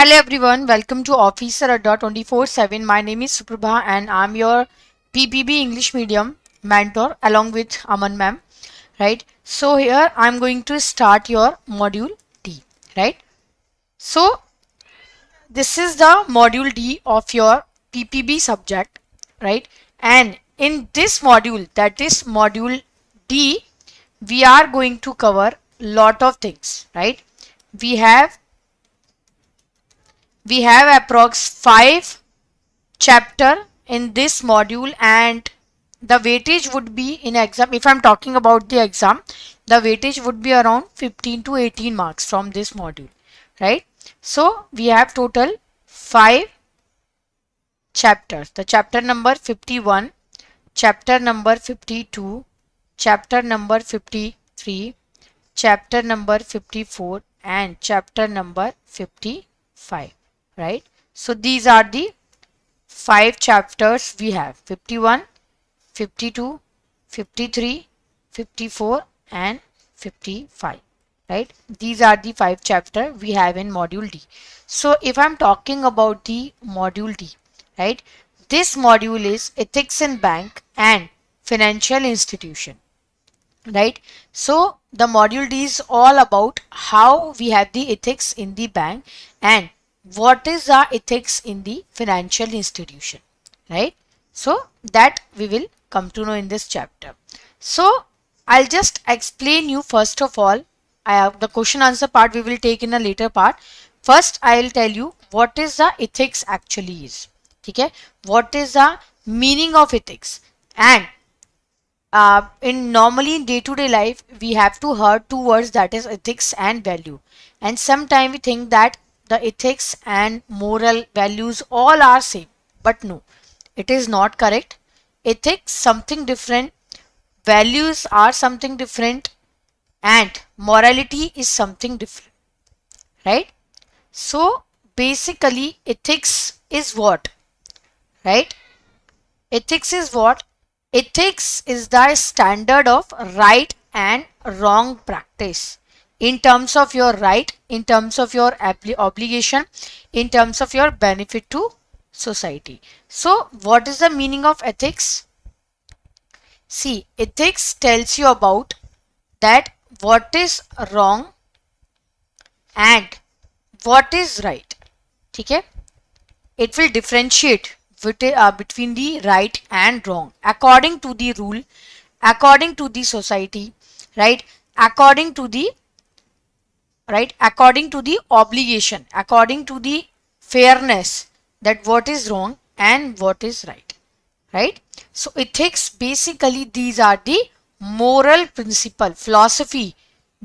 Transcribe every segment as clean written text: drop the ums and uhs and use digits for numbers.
Hello everyone, welcome to Officer Adda 24/7. My name is Suprabha and I'm your PPB English medium mentor along with Aman ma'am, right? So here I'm going to start your module D, right? So this is the module D of your PPB subject, right? And in this module, that is module D, we are going to cover lot of things, right? We have approx 5 chapter in this module, and the weightage would be in exam. If I'm talking about the exam, the weightage would be around 15 to 18 marks from this module, right? So we have total 5 chapters. The chapter number 51, chapter number 52, chapter number 53, chapter number 54, and chapter number 55, right? So these are the 5 chapters we have: 51, 52, 53, 54, and 55, right? These are the 5 chapters we have in module D. So if I'm talking about the module D, right, this module is ethics in bank and financial institution, right? So the module D is all about how we have the ethics in the bank and what is the ethics in the financial institution, right? So that we will come to know in this chapter. So I'll just explain you first of all. I have the question answer part we will take in a later part. First I'll tell you what is the ethics actually is. Okay, what is the meaning of ethics? And in normally in day-to-day life we have to hear 2 words, that is ethics and value, and sometimes we think that the ethics and moral values all are same, but no, it is not correct. Ethics something different, values are something different, and morality is something different, right? So basically ethics is what, right? Ethics is what? Ethics is the standard of right and wrong practice in terms of your right, in terms of your obligation, in terms of your benefit to society. So what is the meaning of ethics? See, ethics tells you about that what is wrong and what is right. Okay? It will differentiate between the right and wrong according to the rule, according to the society, right? According to the obligation, according to the fairness, that what is wrong and what is right, right? So ethics basically these are the moral principle, philosophy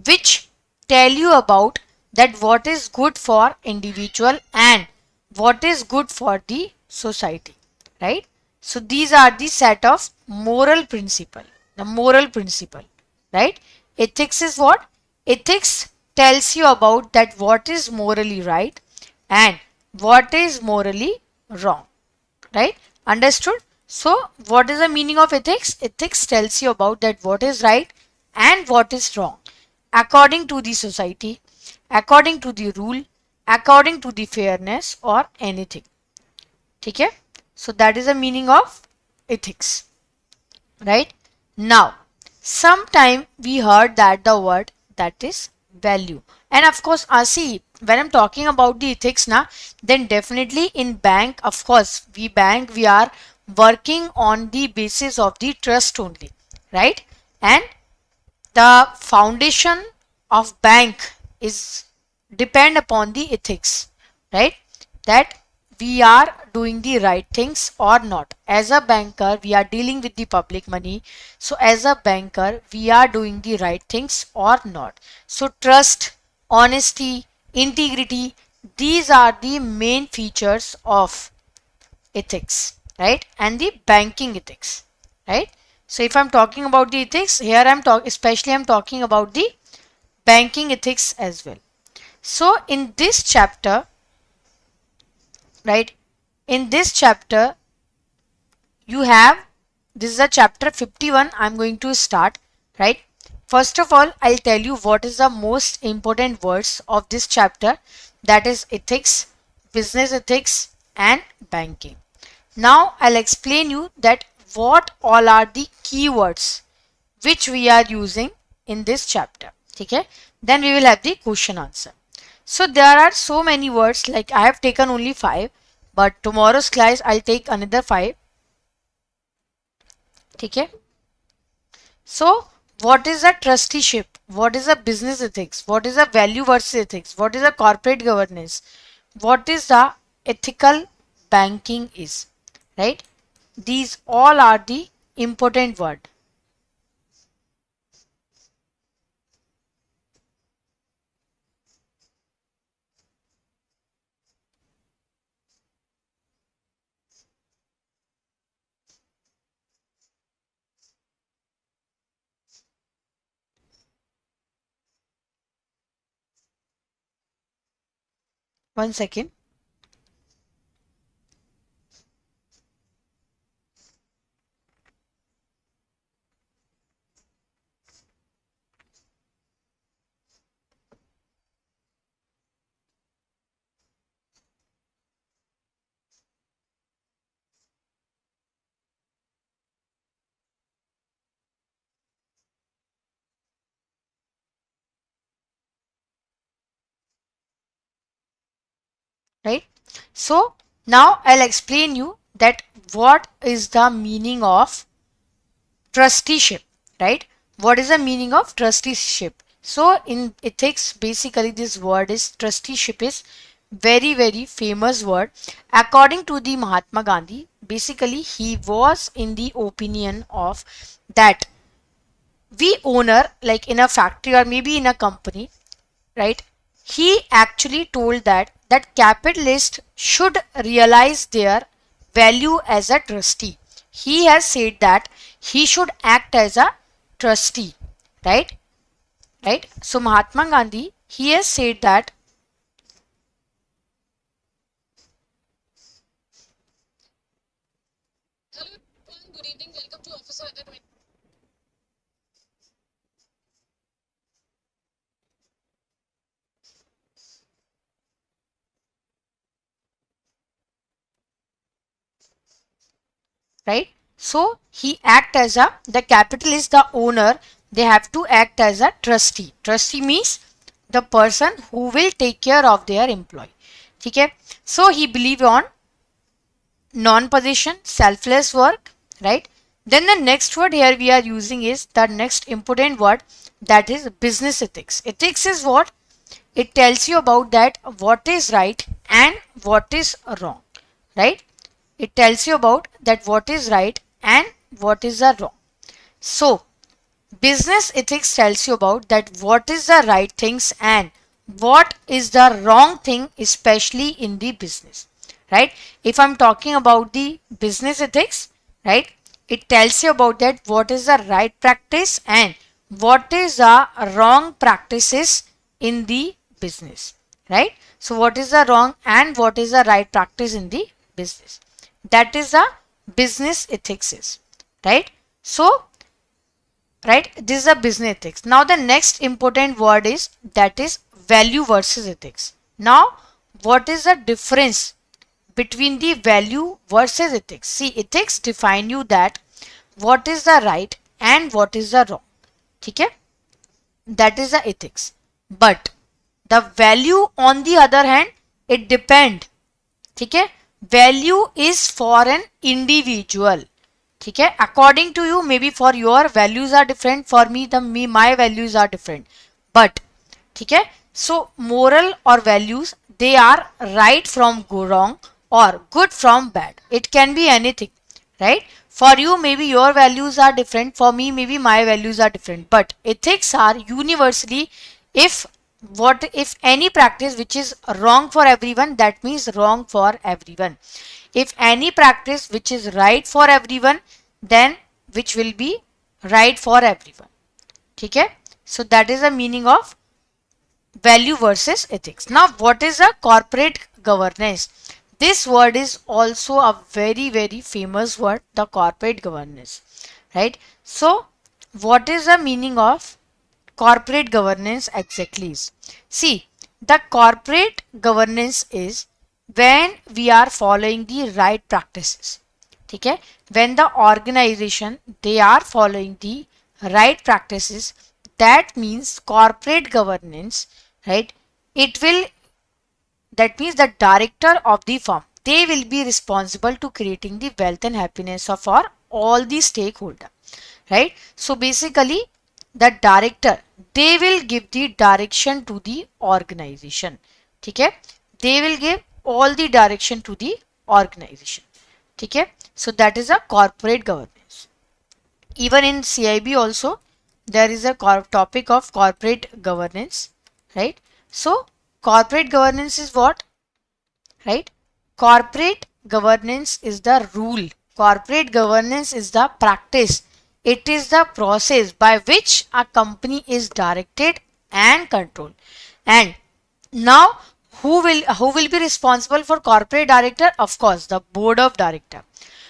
which tell you about that what is good for individual and what is good for the society, right? So these are the set of moral principle, the moral principle, right? Ethics is what? Ethics tells you about that what is morally right and what is morally wrong, right? Understood? So what is the meaning of ethics? Ethics tells you about that what is right and what is wrong according to the society, according to the rule, according to the fairness or anything. Okay? So that is the meaning of ethics, right? Now sometime we heard that the word that is value, and of course see, when I'm talking about the ethics now, then definitely in bank, of course we are working on the basis of the trust only, right? And the foundation of bank is depend upon the ethics, right? That we are doing the right things or not. As a banker we are dealing with the public money, so as a banker we are doing the right things or not. So trust, honesty, integrity, these are the main features of ethics, right? And the banking ethics, right? So if I'm talking about the ethics here, I'm talking about the banking ethics as well. So in this chapter, right, in this chapter you have, this is the chapter 51 I'm going to start, right? First of all I'll tell you what is the most important words of this chapter, that is ethics, business ethics and banking. Now I'll explain you that what all are the keywords which we are using in this chapter. Okay, then we will have the question answer. So there are so many words, like I have taken only 5, but tomorrow's class I'll take another 5. Okay, so what is a trusteeship? What is a business ethics? What is a value versus ethics? What is a corporate governance? What is the ethical banking is? Right? These all are the important word. 1 second. Right? So now I'll explain you that what is the meaning of trusteeship, right? What is the meaning of trusteeship? So in ethics, basically this word is trusteeship is very famous word. According to the Mahatma Gandhi, basically he was in the opinion of that we owner, like in a factory or maybe in a company, right? He actually told that capitalists should realize their value as a trustee. He has said that he should act as a trustee, right? Right? So Mahatma Gandhi, he has said that right? So he act as a, the capital is the owner, they have to act as a trustee. Trustee means the person who will take care of their employee. Okay? So he believe on non-possession, selfless work, right? Then the next word here we are using is the next important word, that is business ethics. Ethics is what? It tells you about that what is right and what is wrong, right? It tells you about that what is right and what is the wrong. So business ethics tells you about that what is the right things and what is the wrong thing, especially in the business, right? If I'm talking about the business ethics, right, it tells you about that what is the right practice and what is the wrong practices in the business, right? So what is the wrong and what is the right practice in the business, that is the business ethics is, right? So right, this is a business ethics. Now the next important word is, that is value versus ethics. Now what is the difference between the value versus ethics? See, ethics define you that what is the right and what is the wrong, okay? That is the ethics. But the value on the other hand, it depend, okay? Value is for an individual, ठीक है? According to you, maybe for your values are different, for me my values are different, but ठीक है? So moral or values, they are right from wrong or good from bad. It can be anything, right? For you maybe your values are different, for me maybe my values are different, but ethics are universally, if what if any practice which is wrong for everyone, that means wrong for everyone. If any practice which is right for everyone, then which will be right for everyone, okay? So that is the meaning of value versus ethics. Now what is a corporate governance? This word is also a very famous word, the corporate governance, right? So what is the meaning of corporate governance exactly is? See, the corporate governance is when we are following the right practices. Okay, when the organization they are following the right practices, that means corporate governance, right? It will, that means the director of the firm, they will be responsible to creating the wealth and happiness of for all the stakeholder, right? So basically the director, they will give the direction to the organization. Okay, they will give all the direction to the organization. Okay, so that is a corporate governance. Even in CIB also there is a topic of corporate governance, right? So corporate governance is what, right? Corporate governance is the rule. Corporate governance is the practice. It is the process by which a company is directed and controlled. And now who will be responsible for corporate director? Of course, the board of director.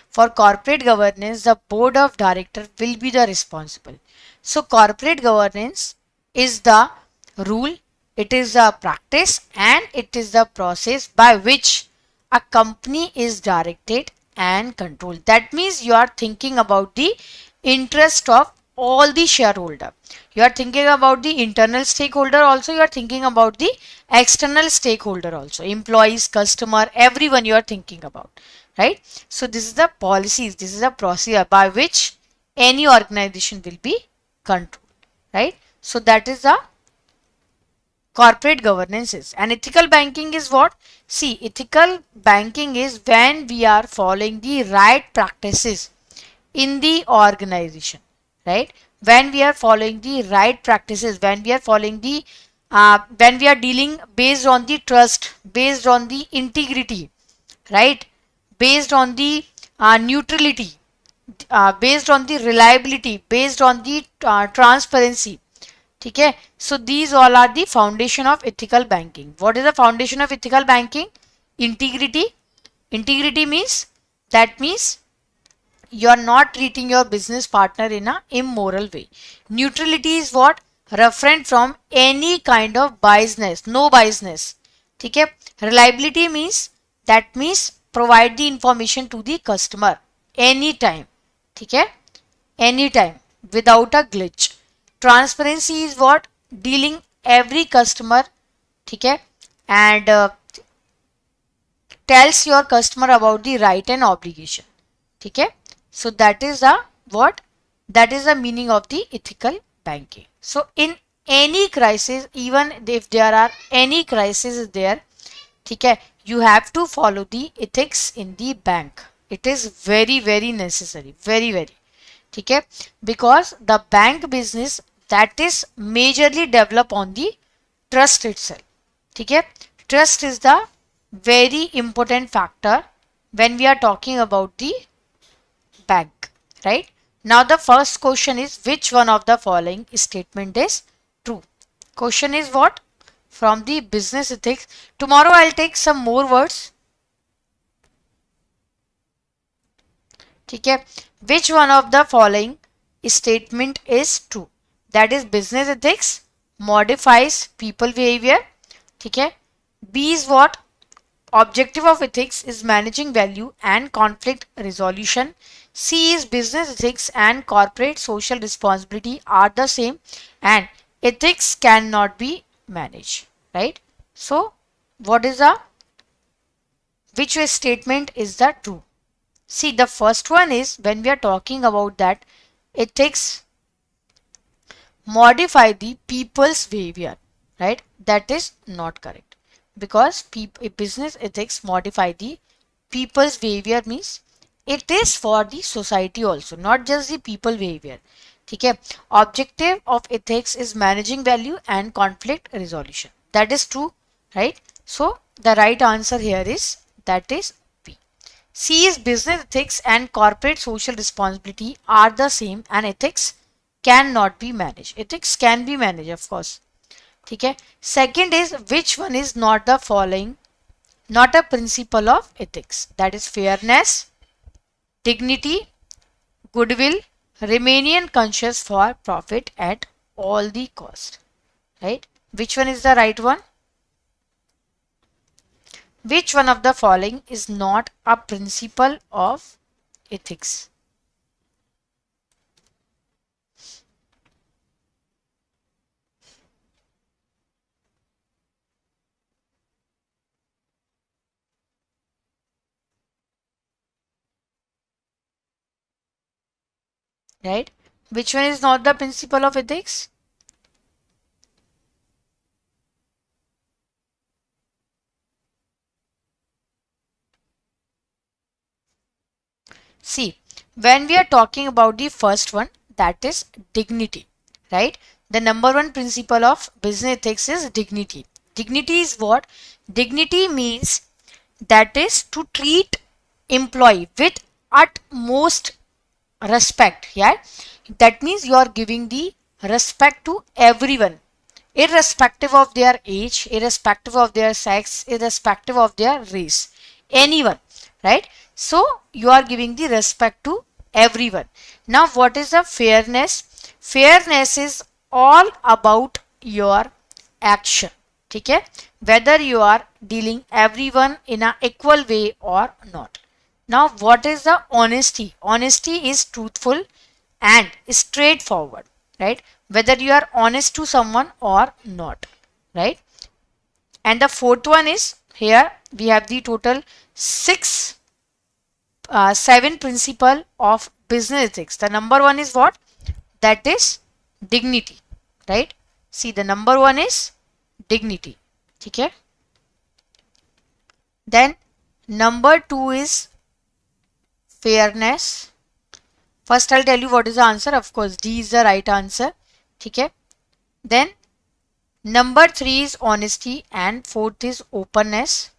For corporate governance, the board of director will be the responsible. So corporate governance is the rule, it is the practice, and it is the process by which a company is directed and controlled. That means you are thinking about the interest of all the shareholder. You are thinking about the internal stakeholder also, you are thinking about the external stakeholder also, employees, customer, everyone you are thinking about, right? So this is the policies, this is the procedure by which any organization will be controlled, right? So that is the corporate governance is. And ethical banking is what? See, ethical banking is when we are following the right practices in the organization, right? When we are following the right practices, when we are following the when we are dealing based on the trust, based on the integrity, right? Based on the neutrality, based on the reliability, based on the transparency. Okay, so these all are the foundation of ethical banking. What is the foundation of ethical banking? Integrity. Integrity means, that means you are not treating your business partner in a immoral way. Neutrality is what? Refrain from any kind of biasness, no biasness. Okay, reliability means, that means provide the information to the customer anytime. Okay, anytime without a glitch. Transparency is what? Dealing every customer, okay, and tells your customer about the right and obligation. Okay, so that is the what? That is the meaning of the ethical banking. So in any crisis, even if there are any crisis there, okay, you have to follow the ethics in the bank. It is very very necessary, very. Okay, because the bank business, that is majorly developed on the trust itself. Okay, trust is the very important factor when we are talking about the bank, right? Now the first question is, which one of the following statement is true? Question is what? From the business ethics. Tomorrow I'll take some more words. Okay, which one of the following statement is true? That is, business ethics modifies people behavior. Okay, B is what? Objective of ethics is managing value and conflict resolution. C is business ethics and corporate social responsibility are the same and ethics cannot be managed, right? So what is the, which statement is the true? See, the first one is, when we are talking about that ethics modify the people's behavior, right? That is not correct, because business ethics modify the people's behavior means it is for the society also, not just the people behavior. Okay, objective of ethics is managing value and conflict resolution. That is true, right? So the right answer here is, that is B. C is business ethics and corporate social responsibility are the same and ethics cannot be managed. Ethics can be managed, of course. Okay. Second is, which one is not the following, not a principle of ethics? That is fairness, dignity, goodwill, remaining conscious for profit at all the cost, right? Which one is the right one? Which one of the following is not a principle of ethics? Right? Which one is not the principle of ethics? See, when we are talking about the first one, that is dignity, right? The number one principle of business ethics is dignity. Dignity is what? Dignity means that is to treat employee with utmost respect. Yeah, that means you are giving the respect to everyone, irrespective of their age, irrespective of their sex, irrespective of their race, anyone, right? So you are giving the respect to everyone. Now what is the fairness? Fairness is all about your action. Okay, whether you are dealing everyone in an equal way or not. Now what is the honesty? Honesty is truthful and straightforward, right? Whether you are honest to someone or not, right? And the fourth one is, here we have the total seven principle of business ethics. The number one is what? That is dignity, right? See, the number one is dignity. Okay. Then number two is fairness. First I'll tell you what is the answer. Of course D is the right answer. Okay. Then number three is honesty and fourth is openness.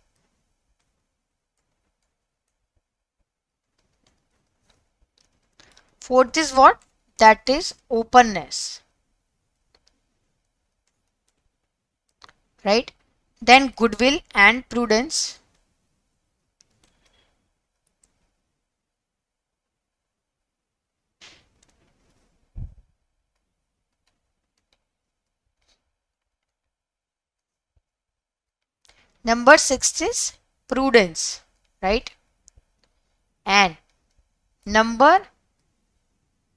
Fourth is what? That is openness, right? Then goodwill and prudence. Number six is prudence, right? And number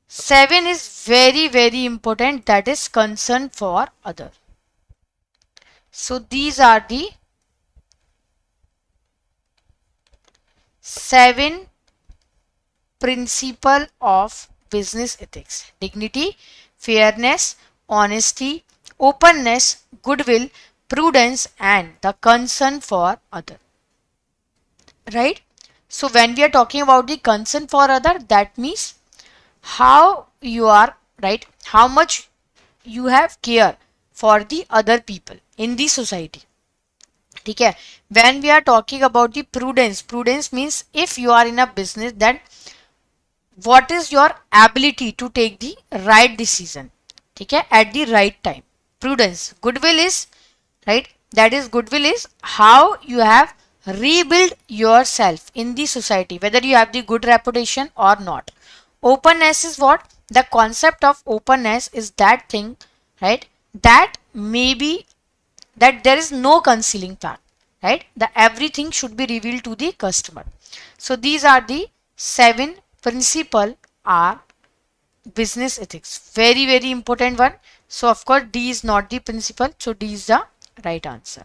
seven is very important, that is concern for other. So these are the seven principle of business ethics: dignity, fairness, honesty, openness, goodwill, prudence, and the concern for other, right? So when we are talking about the concern for other, that means how you are, right, how much you have care for the other people in the society. Okay, when we are talking about the prudence, prudence means if you are in a business, then what is your ability to take the right decision, okay, at the right time. Prudence. Goodwill is, right, that is goodwill is how you have rebuild yourself in the society, whether you have the good reputation or not. Openness is what? The concept of openness is that thing, right, that maybe that there is no concealing fact, right? The everything should be revealed to the customer. So these are the seven principle are business ethics. Very important one. So of course D is not the principle. So D is the right answer.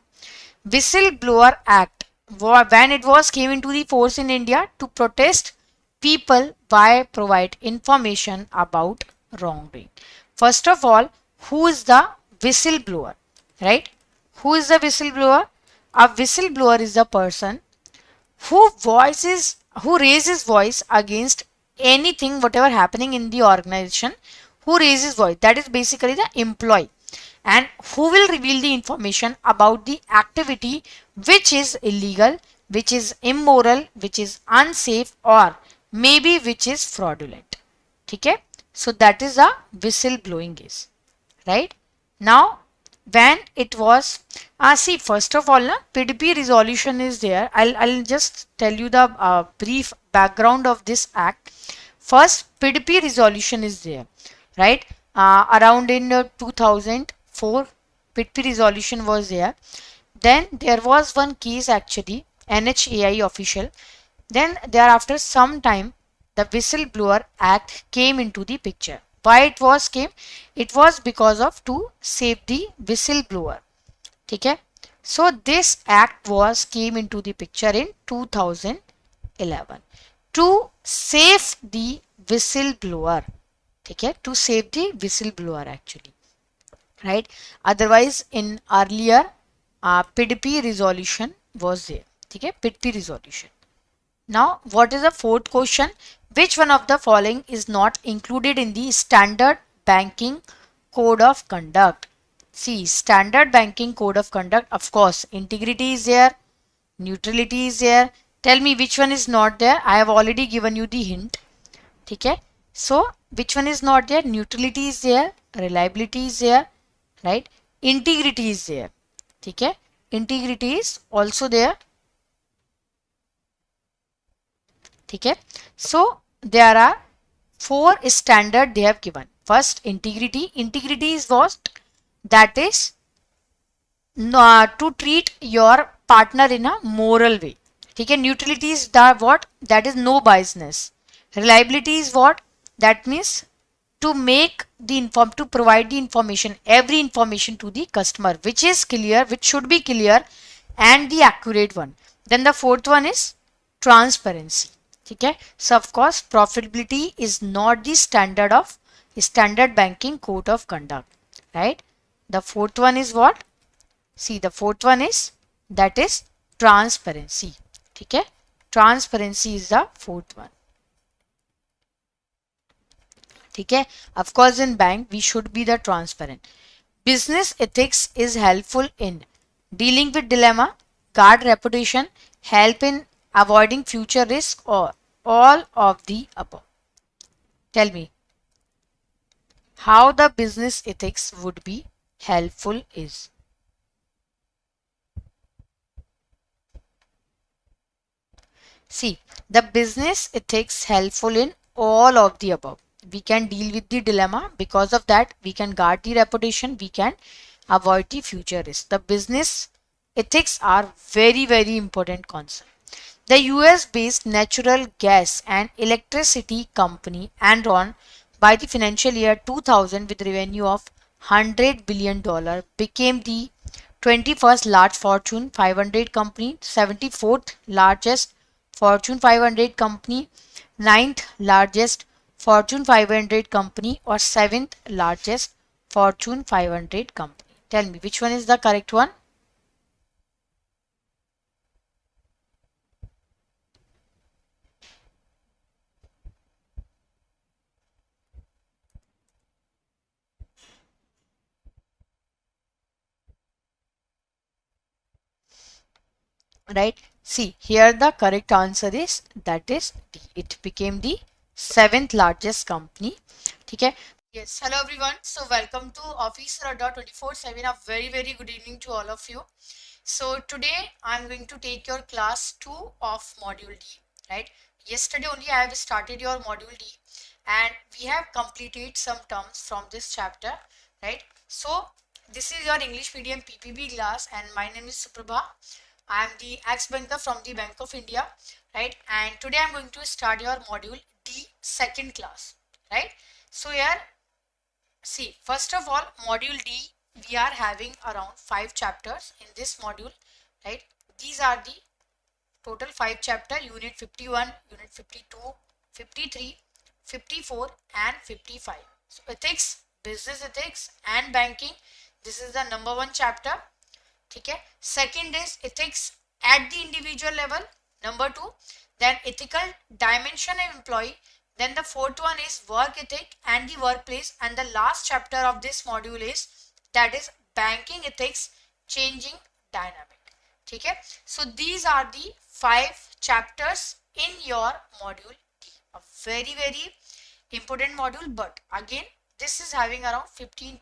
Whistleblower Act, when it was came into the force in India to protest people by provide information about wrongdoing. First of all, who is the whistleblower, right? Who is the whistleblower? A whistleblower is the person who raises voice against anything whatever happening in the organization. Who raises voice, that is basically the employee, and who will reveal the information about the activity which is illegal, which is immoral, which is unsafe, or maybe which is fraudulent. Okay, so that is a whistleblowing is, right? Now when it was see, first of all, PDP resolution is there. I'll just tell you the brief background of this act. First, PDP resolution is there, right? Around in 2004, PDP resolution was there. Then there was one case actually NHAI official. Then thereafter some time the Whistleblower Act came into the picture. Why it was came? It was because of to save the whistleblower. Okay. So this act was came into the picture in 2011 to save the whistleblower. Okay, to save the whistleblower actually, right? Otherwise in earlier PDP resolution was there. Okay, PDP resolution. Now, what is the fourth question? Which one of the following is not included in the standard banking code of conduct? See, standard banking code of conduct, of course, integrity is there, neutrality is there. Tell me which one is not there. I have already given you the hint. Okay. So, which one is not there? Neutrality is there, reliability is there, right? Integrity is there. Okay. Integrity is also there. Okay. So there are four standard they have given. First, integrity. Integrity is what? That is to treat your partner in a moral way. Okay. Neutrality is the what? That is no biasness. Reliability is what? That means to make the to provide the information, every information to the customer, which is clear, which should be clear and the accurate one. Then the fourth one is transparency. Okay. So of course profitability is not the standard of standard banking code of conduct, right? The fourth one is what? See, the fourth one is that is transparency. Okay. Transparency is the fourth one. Okay. Of course in bank we should be the transparent. Business ethics is helpful in dealing with dilemma, guard reputation, help in avoiding future risk, or all of the above. Tell me how the business ethics would be helpful is. See, the business ethics helpful in all of the above. We can deal with the dilemma. Because of that, we can guard the reputation. We can avoid the future risk. The business ethics are very, very important concept. The US-based natural gas and electricity company Enron by the financial year 2000 with revenue of $100 billion became the 21st large Fortune 500 company, 74th largest Fortune 500 company, 9th largest Fortune 500 company, or 7th largest Fortune 500 company. Tell me which one is the correct one? Right? See, here the correct answer is that is D. It became the 7th largest company. Okay. Yes, hello everyone. So welcome to Officer Adda 24/7. A very very good evening to all of you. So today I'm going to take your class 2 of module D, right? Yesterday only I have started your module D and we have completed some terms from this chapter, right? So this is your English medium PPB class and my name is Suprabha. I am the ex-banker from the Bank of India, right? And today I'm going to start your module D second class, right? So here, see, first of all, module D, we are having around 5 chapters in this module, right? These are the total 5 chapter, unit 51, unit 52, 53, 54 and 55. So ethics, business ethics and banking, this is the number 1 chapter. Okay. Second is ethics at the individual level. Number 2, then ethical dimension of employee. Then the fourth one is work ethic and the workplace. And the last chapter of this module is that is banking ethics, changing dynamic. Okay. So these are the 5 chapters in your module D. A very very important module, but again this is having around 15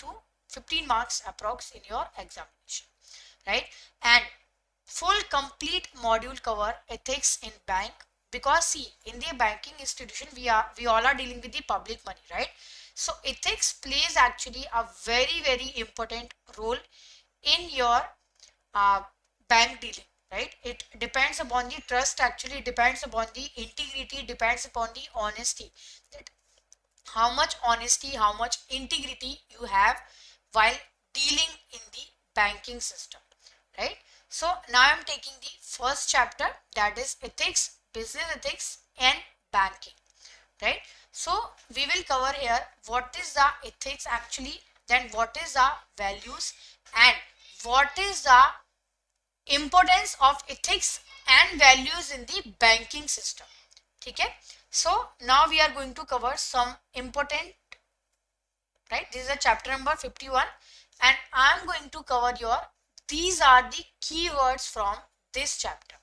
marks approx in your examination. Right? And full complete module cover ethics in bank, because see, in the banking institution we all are dealing with the public money, right? So ethics plays actually a very very important role in your bank dealing, right? It depends upon the trust, actually it depends upon the integrity, depends upon the honesty, that how much honesty, how much integrity you have while dealing in the banking system, right? So now I'm taking the first chapter, that is ethics, business ethics and banking, right? So we will cover here what is the ethics actually, then what is the values, and what is the importance of ethics and values in the banking system. Okay, so now we are going to cover some important, right? This is a chapter number 51 and I am going to cover your, these are the keywords from this chapter.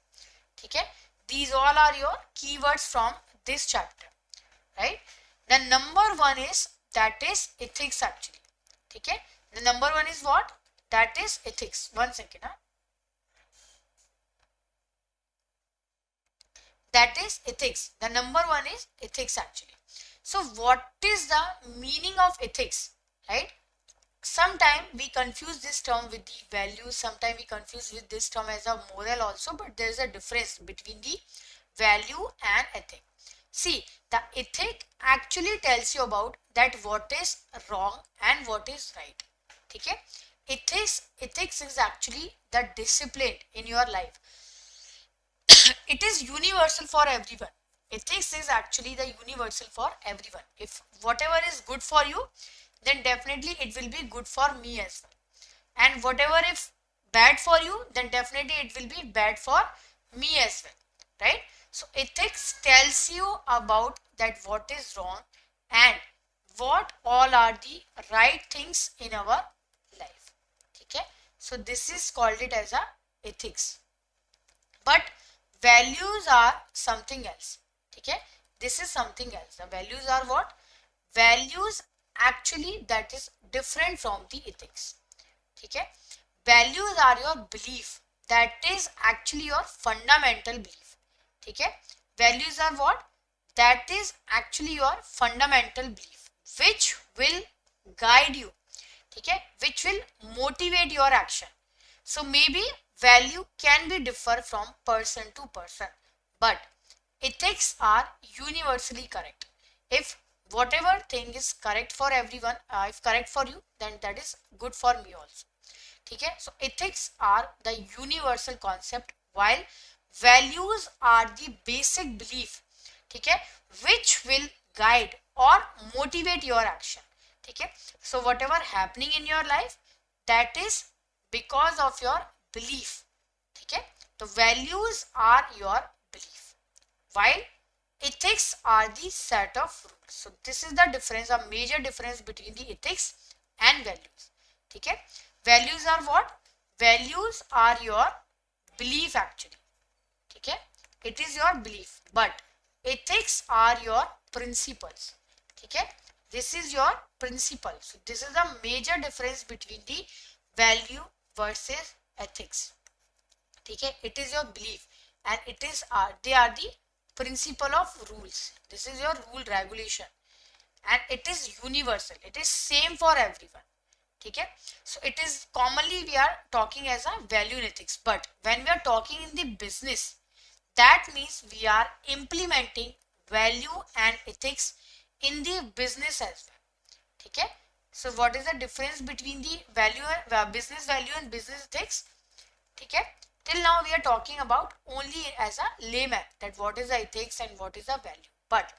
Okay, these all are your keywords from this chapter, right? The number one is, that is ethics actually. Okay, the number one is what? That is ethics. One second. That is ethics. The number one is ethics actually. So what is the meaning of ethics, right? Sometimes we confuse this term with the values, sometimes we confuse with this term as a moral also, but there is a difference between the value and ethic. See, the ethic actually tells you about that what is wrong and what is right. Okay? Ethics is actually the discipline in your life. It is universal for everyone. Ethics is actually the universal for everyone. If whatever is good for you, then definitely it will be good for me as well. And whatever if bad for you, then definitely it will be bad for me as well, right? So ethics tells you about that what is wrong and what all are the right things in our life. Okay, so this is called it as a ethics. But values are something else. Okay, this is something else. The values are what? Values actually that is different from the ethics. Okay, values are your belief, that is actually your fundamental belief. Okay, values are what? That is actually your fundamental belief which will guide you. Okay, which will motivate your action. So maybe value can be differ from person to person, but ethics are universally correct. If whatever thing is correct for everyone, if correct for you, then that is good for me also. Okay, so ethics are the universal concept, while values are the basic belief, okay, which will guide or motivate your action. Okay, so whatever happening in your life, that is because of your belief. Okay, the values are your belief, while ethics are the set of rules. So this is the difference, a major difference between the ethics and values. Okay, values are what? Values are your belief actually. Okay, it is your belief, but ethics are your principles. Okay, this is your principle. So this is the major difference between the value versus ethics. Okay, it is your belief and it is they are the principle of rules. This is your rule regulation and it is universal. It is same for everyone. Okay, so it is commonly we are talking as a value in ethics, but when we are talking in the business, that means we are implementing value and ethics in the business as well. Okay, so what is the difference between the value, business value and business ethics? Okay, till now we are talking about only as a layman, that what is the ethics and what is the value. But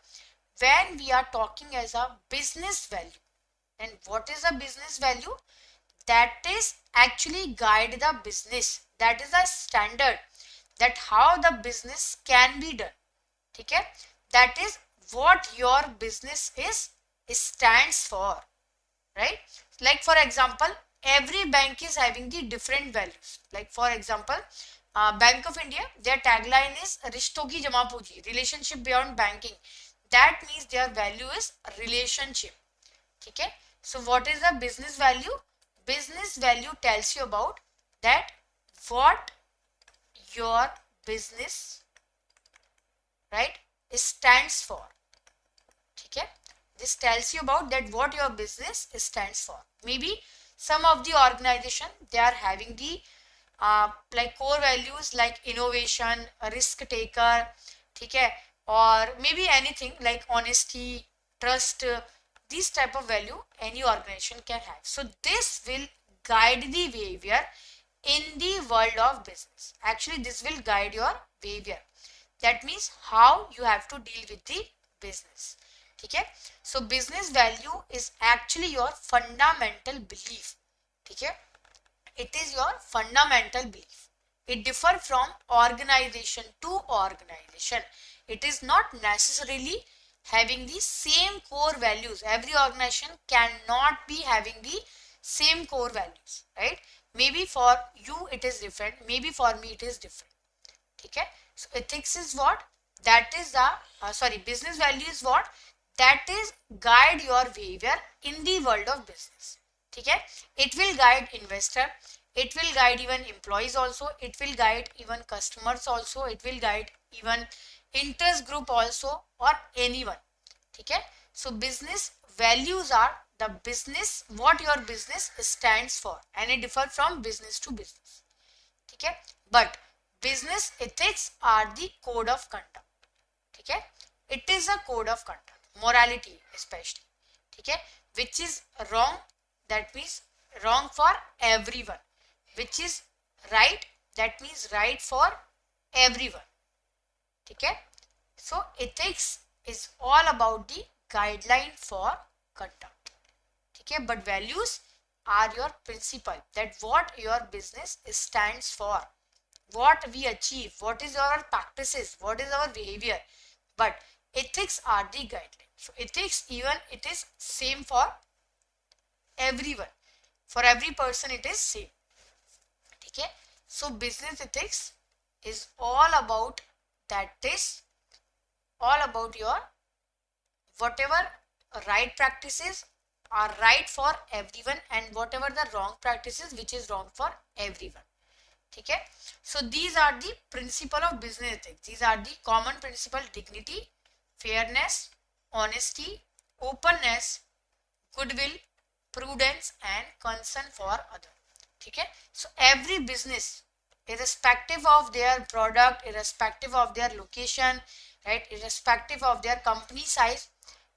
when we are talking as a business value, then what is the business value? That is actually guide the business. That is a standard, that how the business can be done. Okay, that is what your business is stands for, right? Like for example, every bank is having the different values. Like for example, Bank of India, their tagline is Rishto ki Jama Puji, relationship beyond banking. That means their value is relationship. Okay, so what is the business value? Business value tells you about that what your business, right, stands for. Okay, this tells you about that what your business stands for. Maybe some of the organization, they are having the like core values like innovation, risk taker, ठीक है, or maybe anything like honesty, trust, these type of value any organization can have. So this will guide the behavior in the world of business. Actually, this will guide your behavior. That means how you have to deal with the business. ठीक है, so business value is actually your fundamental belief. ठीक है, it is your fundamental belief. It differs from organization to organization. It is not necessarily having the same core values. Every organization cannot be having the same core values, right? Maybe for you it is different, maybe for me it is different. Okay, so ethics is what? That is the business value is what? That is guide your behavior in the world of business. Okay, it will guide investor, it will guide even employees also, it will guide even customers also, it will guide even interest group also, or anyone. Okay, so business values are the business, what your business stands for, and it differs from business to business. Okay, but business ethics are the code of conduct. Okay, it is a code of conduct, morality especially. Okay, which is wrong, that means wrong for everyone, which is right, that means right for everyone. Okay, so ethics is all about the guideline for conduct. Okay, but values are your principle, that what your business stands for, what we achieve, what is our practices, what is our behavior. But ethics are the guideline. So ethics, even it is same for everyone, for every person it is same. Okay, so business ethics is all about, that is all about your whatever right practices are right for everyone, and whatever the wrong practices which is wrong for everyone. Okay, so these are the principle of business ethics. These are the common principle: dignity, fairness, honesty, openness, goodwill, prudence, and concern for others. Okay, so every business, irrespective of their product, irrespective of their location, right, irrespective of their company size,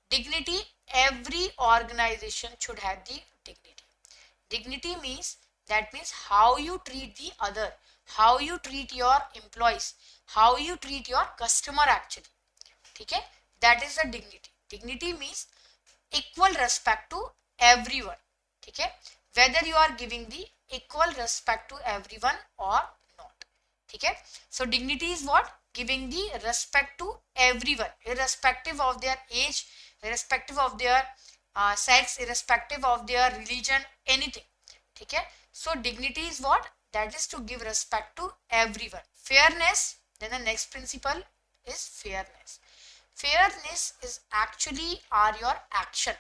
dignity, every organization should have the dignity. Dignity means, that means how you treat the other, how you treat your employees, how you treat your customer actually. Okay, that is the dignity. Dignity means equal respect to everyone. Okay, whether you are giving the equal respect to everyone or not. Okay, so dignity is what? Giving the respect to everyone, irrespective of their age, irrespective of their sex, irrespective of their religion, anything. Okay, so dignity is what? That is to give respect to everyone. Fairness, then the next principle is fairness. Fairness is actually are your action,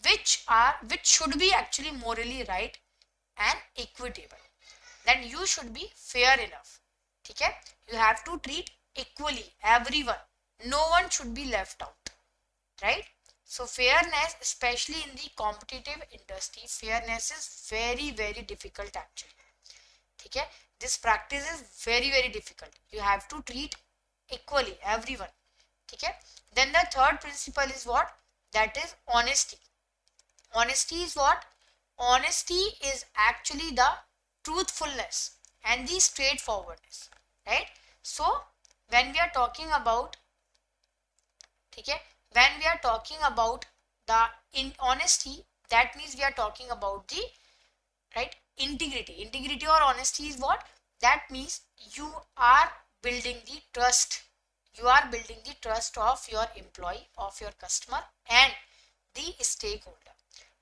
which should be actually morally right and equitable. Then you should be fair enough. Okay, you have to treat equally everyone, no one should be left out, right? So fairness, especially in the competitive industry, fairness is very, very difficult actually. Okay, this practice is very, very difficult. You have to treat equally everyone. Okay, then the third principle is what? That is honesty. Honesty is what? Honesty is actually the truthfulness and the straightforwardness, right? So when we are talking about, okay, when we are talking about the in honesty, that means we are talking about the right integrity. Integrity or honesty is what? That means you are building the trust. You are building the trust of your employee, of your customer, and the stakeholder.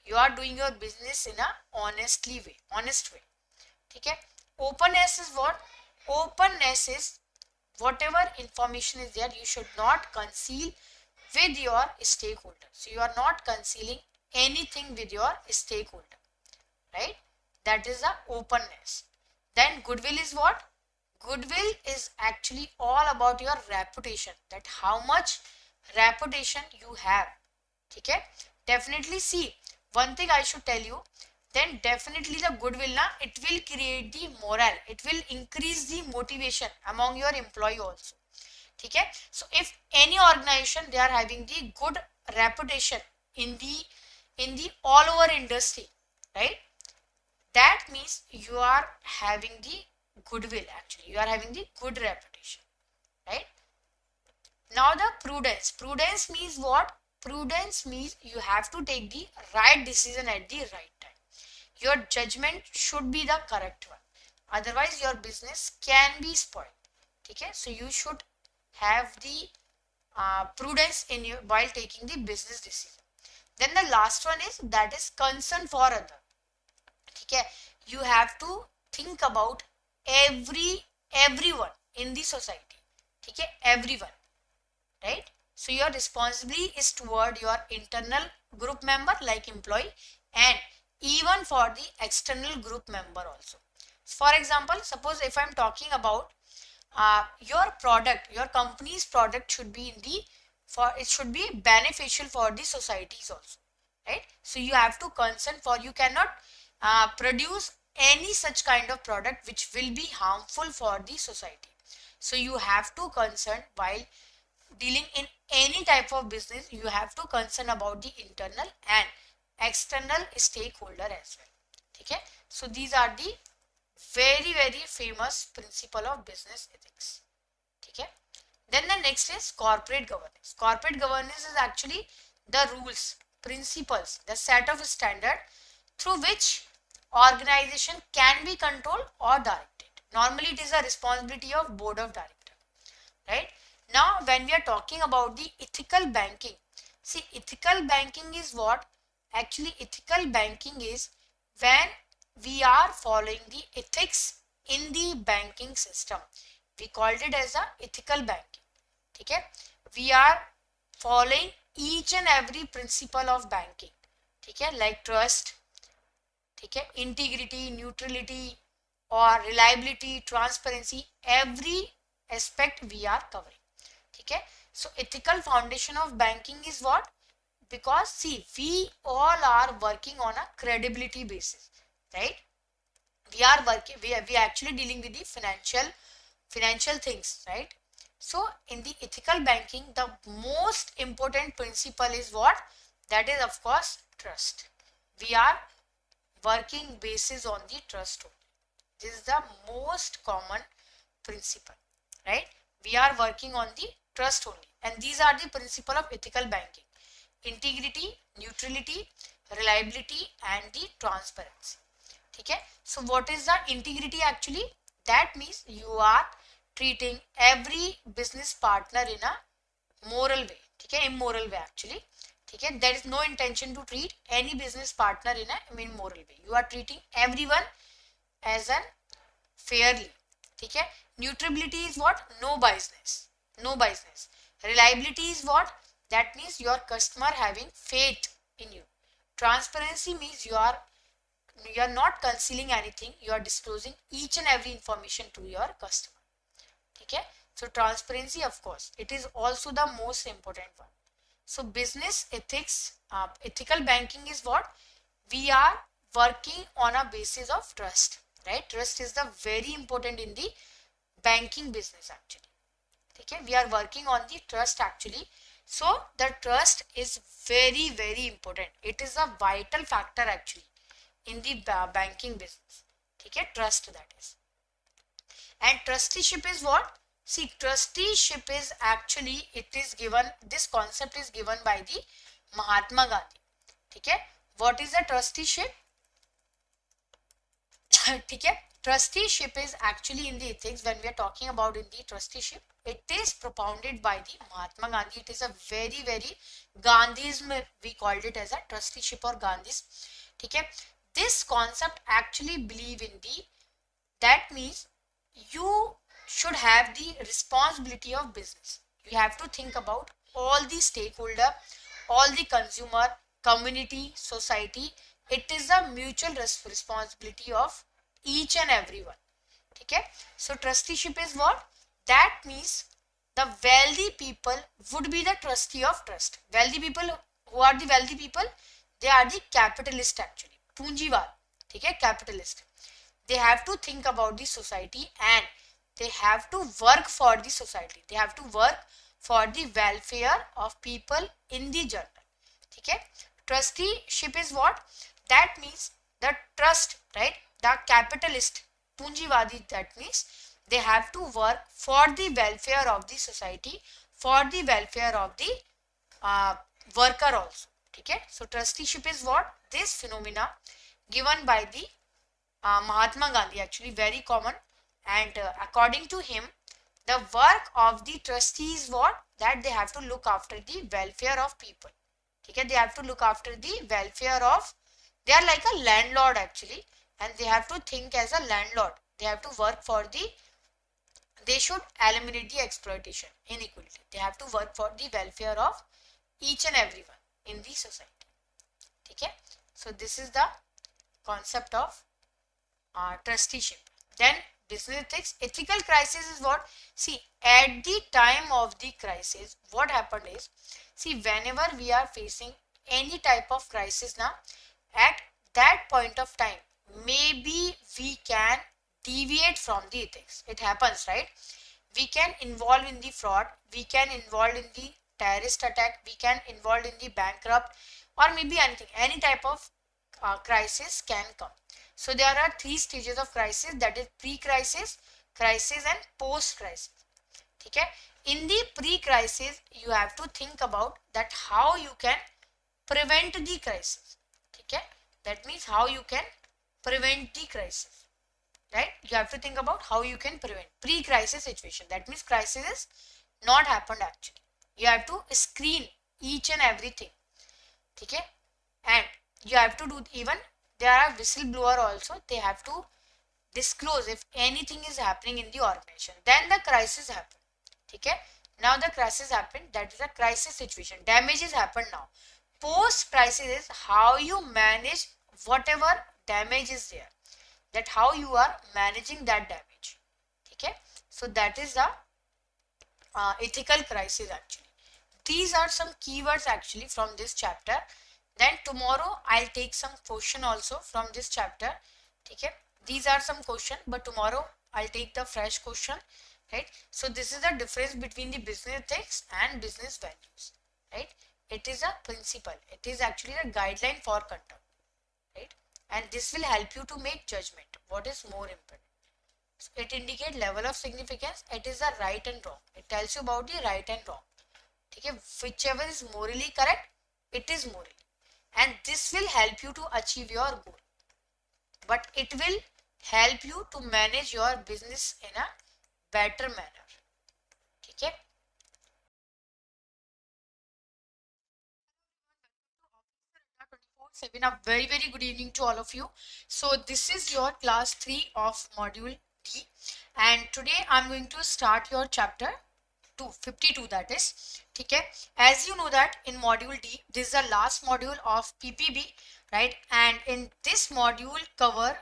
You are doing your business in a honest way. Okay. Openness is what? Openness is whatever information is there, you should not conceal with your stakeholder. So you are not concealing anything with your stakeholder, right? That is the openness. Then goodwill is what? Goodwill is actually all about your reputation, that how much reputation you have. Okay, definitely. See, one thing I should tell you, then definitely the goodwill na, it will create the morale, it will increase the motivation among your employee also. Okay, so if any organization they are having the good reputation in the all over industry, right, that means you are having the goodwill, actually you are having the good reputation, right? Now the prudence means what? Prudence means you have to take the right decision at the right time. Your judgment should be the correct one, otherwise your business can be spoiled. Okay, so you should have the prudence in you while taking the business decision. Then the last one is, that is concern for other. Okay, you have to think about everyone in the society. Okay, everyone, right? So your responsibility is toward your internal group member like employee, and even for the external group member also. For example, suppose if I'm talking about your product, your company's product should be in the, for it should be beneficial for the societies also, right? So you have to concern for, you cannot produce any such kind of product which will be harmful for the society. So you have to concern while dealing in any type of business, you have to concern about the internal and external stakeholder as well. Okay, so these are the very famous principle of business ethics. Okay, then the next is corporate governance. Corporate governance is actually the rules, principles, the set of standard through which organization can be controlled or directed. Normally it is a responsibility of board of director, right? Now when we are talking about the ethical banking, see, ethical banking is what? Actually ethical banking is when we are following the ethics in the banking system. We called it as a ethical banking. Okay, we are following each and every principle of banking. Okay, like trust, okay, integrity, neutrality or reliability, transparency, every aspect we are covering. Okay, so ethical foundation of banking is what? Because see, we all are working on a credibility basis, right? We are working, we are actually dealing with the financial things, right? So in the ethical banking, the most important principle is what? That is of course trust. We are working basis on the trust only. This is the most common principle, right? We are working on the trust only, and these are the principle of ethical banking: integrity, neutrality, reliability and the transparency. Okay, so what is the integrity actually? That means you are treating every business partner in a moral way, okay, immoral way actually. Okay, there is no intention to treat any business partner in a immoral way. You are treating everyone as an fairly. Okay, neutrality is what? No biasness, no biasness. Reliability is what? That means your customer having faith in you. Transparency means you are not concealing anything, you are disclosing each and every information to your customer. Okay, so transparency, of course, it is also the most important one. So business ethics, ethical banking is what? We are working on a basis of trust, right? Trust is the very important in the banking business actually. Okay, we are working on the trust actually. So the trust is very important. It is a vital factor actually in the banking business. Okay, trust, that is. And trusteeship is what? See, trusteeship is actually, it is given, this concept is given by the Mahatma Gandhi. Okay, what is the trusteeship? Okay, trusteeship is actually in the ethics, when we are talking about in the trusteeship, it is propounded by the Mahatma Gandhi. It is a very Gandhism, we called it as a trusteeship or Gandhism. Okay, this concept actually believe in the, that means you should have the responsibility of business. You have to think about all the stakeholder, all the consumer, community, society. It is a mutual responsibility of each and everyone. Okay, so trusteeship is what? That means the wealthy people would be the trustee of trust. Wealthy people, who are the wealthy people? They are the capitalist actually, Punjiwal. ठीक है, capitalist, they have to think about the society and they have to work for the society, they have to work for the welfare of people in the journal, ठीक है. Trusteeship is what? That means the trust, right? The capitalist, पूंजीवादी, that means they have to work for the welfare of the society, for the welfare of the worker also, ठीक है. So trusteeship is what? This phenomena given by the Mahatma Gandhi, actually very common, and according to him the work of the trustee is what? That they have to look after the welfare of people, okay? They have to look after the welfare of, they are like a landlord actually, and they have to think as a landlord, they have to work for the, they should eliminate the exploitation, inequality, they have to work for the welfare of each and everyone in the society, okay? So this is the concept of trusteeship. Then business ethics. Ethical crisis is what? See, at the time of the crisis, what happened is, see, whenever we are facing any type of crisis now, at that point of time, maybe we can deviate from the ethics. It happens, right? We can involve in the fraud, we can involve in the terrorist attack, we can involve in the bankrupt, or maybe anything, any type of crisis can come. So there are three stages of crisis, that is pre-crisis, crisis and post-crisis. Okay? In the pre-crisis, you have to think about that how you can prevent the crisis. Okay? That means how you can prevent the crisis. Right? You have to think about how you can prevent pre-crisis situation. That means crisis is not happened actually. You have to screen each and everything. Okay? And you have to do, even there are whistleblower also, they have to disclose if anything is happening in the organization. Then the crisis happened. Okay? Now the crisis happened, that is a crisis situation. Damage has happened now. Post crisis is how you manage whatever damage is there. That how you are managing that damage. Okay? So that is the ethical crisis actually. These are some keywords actually from this chapter. Then tomorrow I'll take some question also from this chapter. Okay? These are some question, but tomorrow I'll take the fresh question. Right? So this is the difference between the business ethics and business values. Right? It is a principle. It is actually a guideline for conduct. Right? And this will help you to make judgment. What is more important? So it indicates level of significance. It is the right and wrong. It tells you about the right and wrong. Okay? Whichever is morally correct, it is morally. And this will help you to achieve your goal, but it will help you to manage your business in a better manner. Okay? A very good evening to all of you. So this is your class 3 of module D, and today I'm going to start your chapter 52, that is. Okay, as you know that in module D, this is the last module of PPB, right? And in this module cover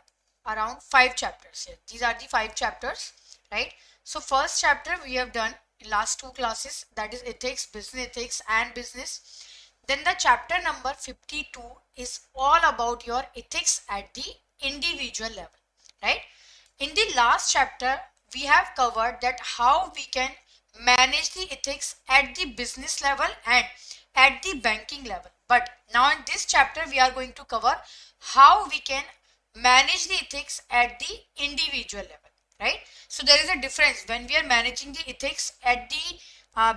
around 5 chapters here. These are the 5 chapters, right? So first chapter we have done in last 2 classes, that is ethics, business ethics and business. Then the chapter number 52 is all about your ethics at the individual level, right? In the last chapter we have covered that how we can manage the ethics at the business level and at the banking level. But now in this chapter we are going to cover how we can manage the ethics at the individual level, right? So there is a difference when we are managing the ethics at the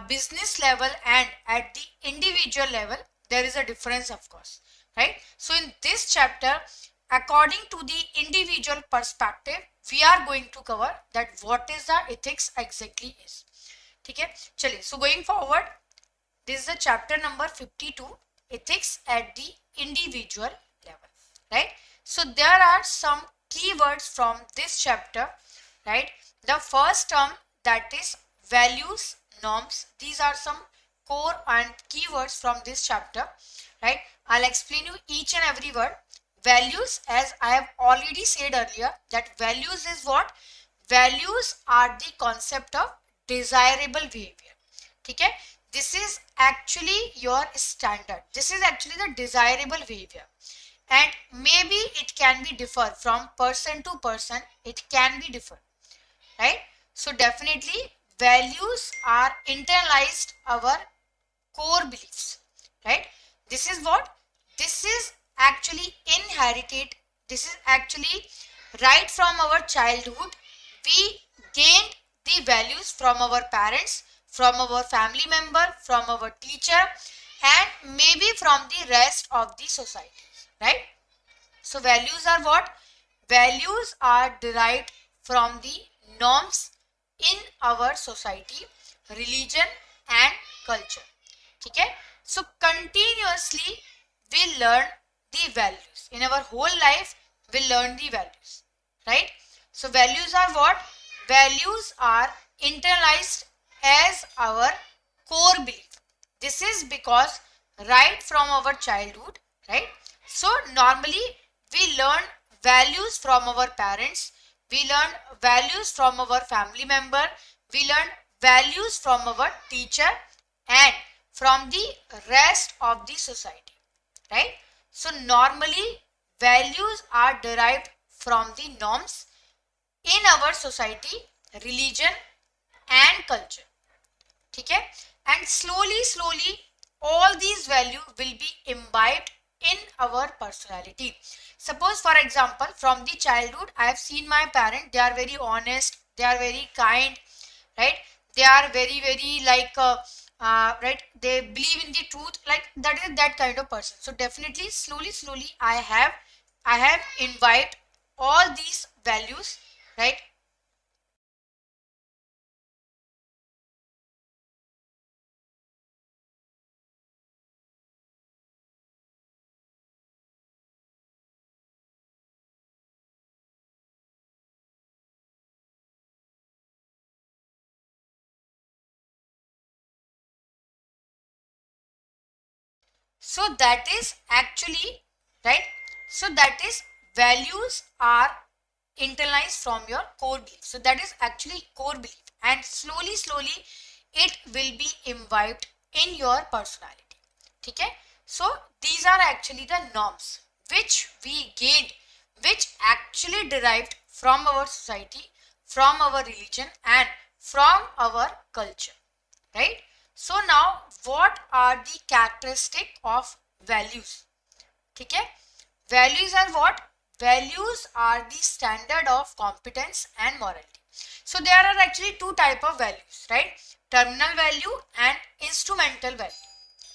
business level and at the individual level. There is a difference, of course, right? So in this chapter, according to the individual perspective, we are going to cover that what is the ethics exactly is. Okay, chaliye. So going forward, this is the chapter number 52, ethics at the individual level, right? So there are some keywords from this chapter, right? The first term, that is values, norms. These are some core and keywords from this chapter, right? I'll explain you each and every word. Values, as I have already said earlier, that values is what? Values are the concept of desirable behavior. Okay? This is actually your standard. This is actually the desirable behavior. and maybe it can be differ from person to person, it can be differ, right? So definitely values are internalized our core beliefs, right? This is what? This is actually inherited. This is actually right from our childhood. We gained the values from our parents, from our family member, from our teacher, and maybe from the rest of the society, right? So values are what? Values are derived from the norms in our society, religion and culture. Okay? So continuously we learn the values. In our whole life we learn the values. Right? So values are what? Values are internalized as our core belief. This is because right from our childhood, right? So normally we learn values from our parents, we learn values from our family member, we learn values from our teacher and from the rest of the society, right? So normally values are derived from the norms in our society, religion and culture. ठीक है? And slowly all these values will be imbibed in our personality. Suppose for example from the childhood I have seen my parents, they are very honest, they are very kind, right? They are very like right, they believe in the truth, like that is that kind of person. So definitely slowly I have imbibed all these values, right? So that is actually, right? So that is values are internalized from your core belief. So that is actually core belief, and slowly it will be imbibed in your personality. Okay? So these are actually the norms which we gained, which actually derived from our society, from our religion and from our culture, right? So now what are the characteristic of values? Okay? Values are what? Values are the standard of competence and morality. So there are actually two type of values, right? Terminal value and instrumental value,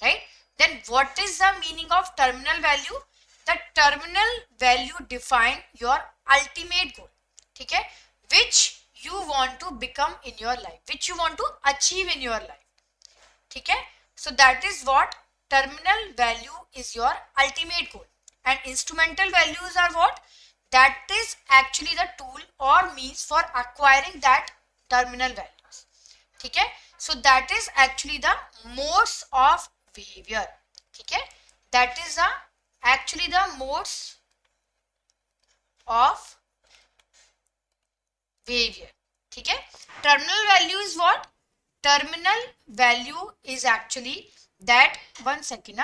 right? Then what is the meaning of terminal value? The terminal value define your ultimate goal, okay? Which you want to become in your life, which you want to achieve in your life. ठीक है? So that is what terminal value is, your ultimate goal. And instrumental values are what? That is actually the tool or means for acquiring that terminal values. ठीक है? So that is actually the modes of behavior. ठीक है? That is the actually the modes of behavior. ठीक है? Terminal value is what? Terminal value is actually that, one second,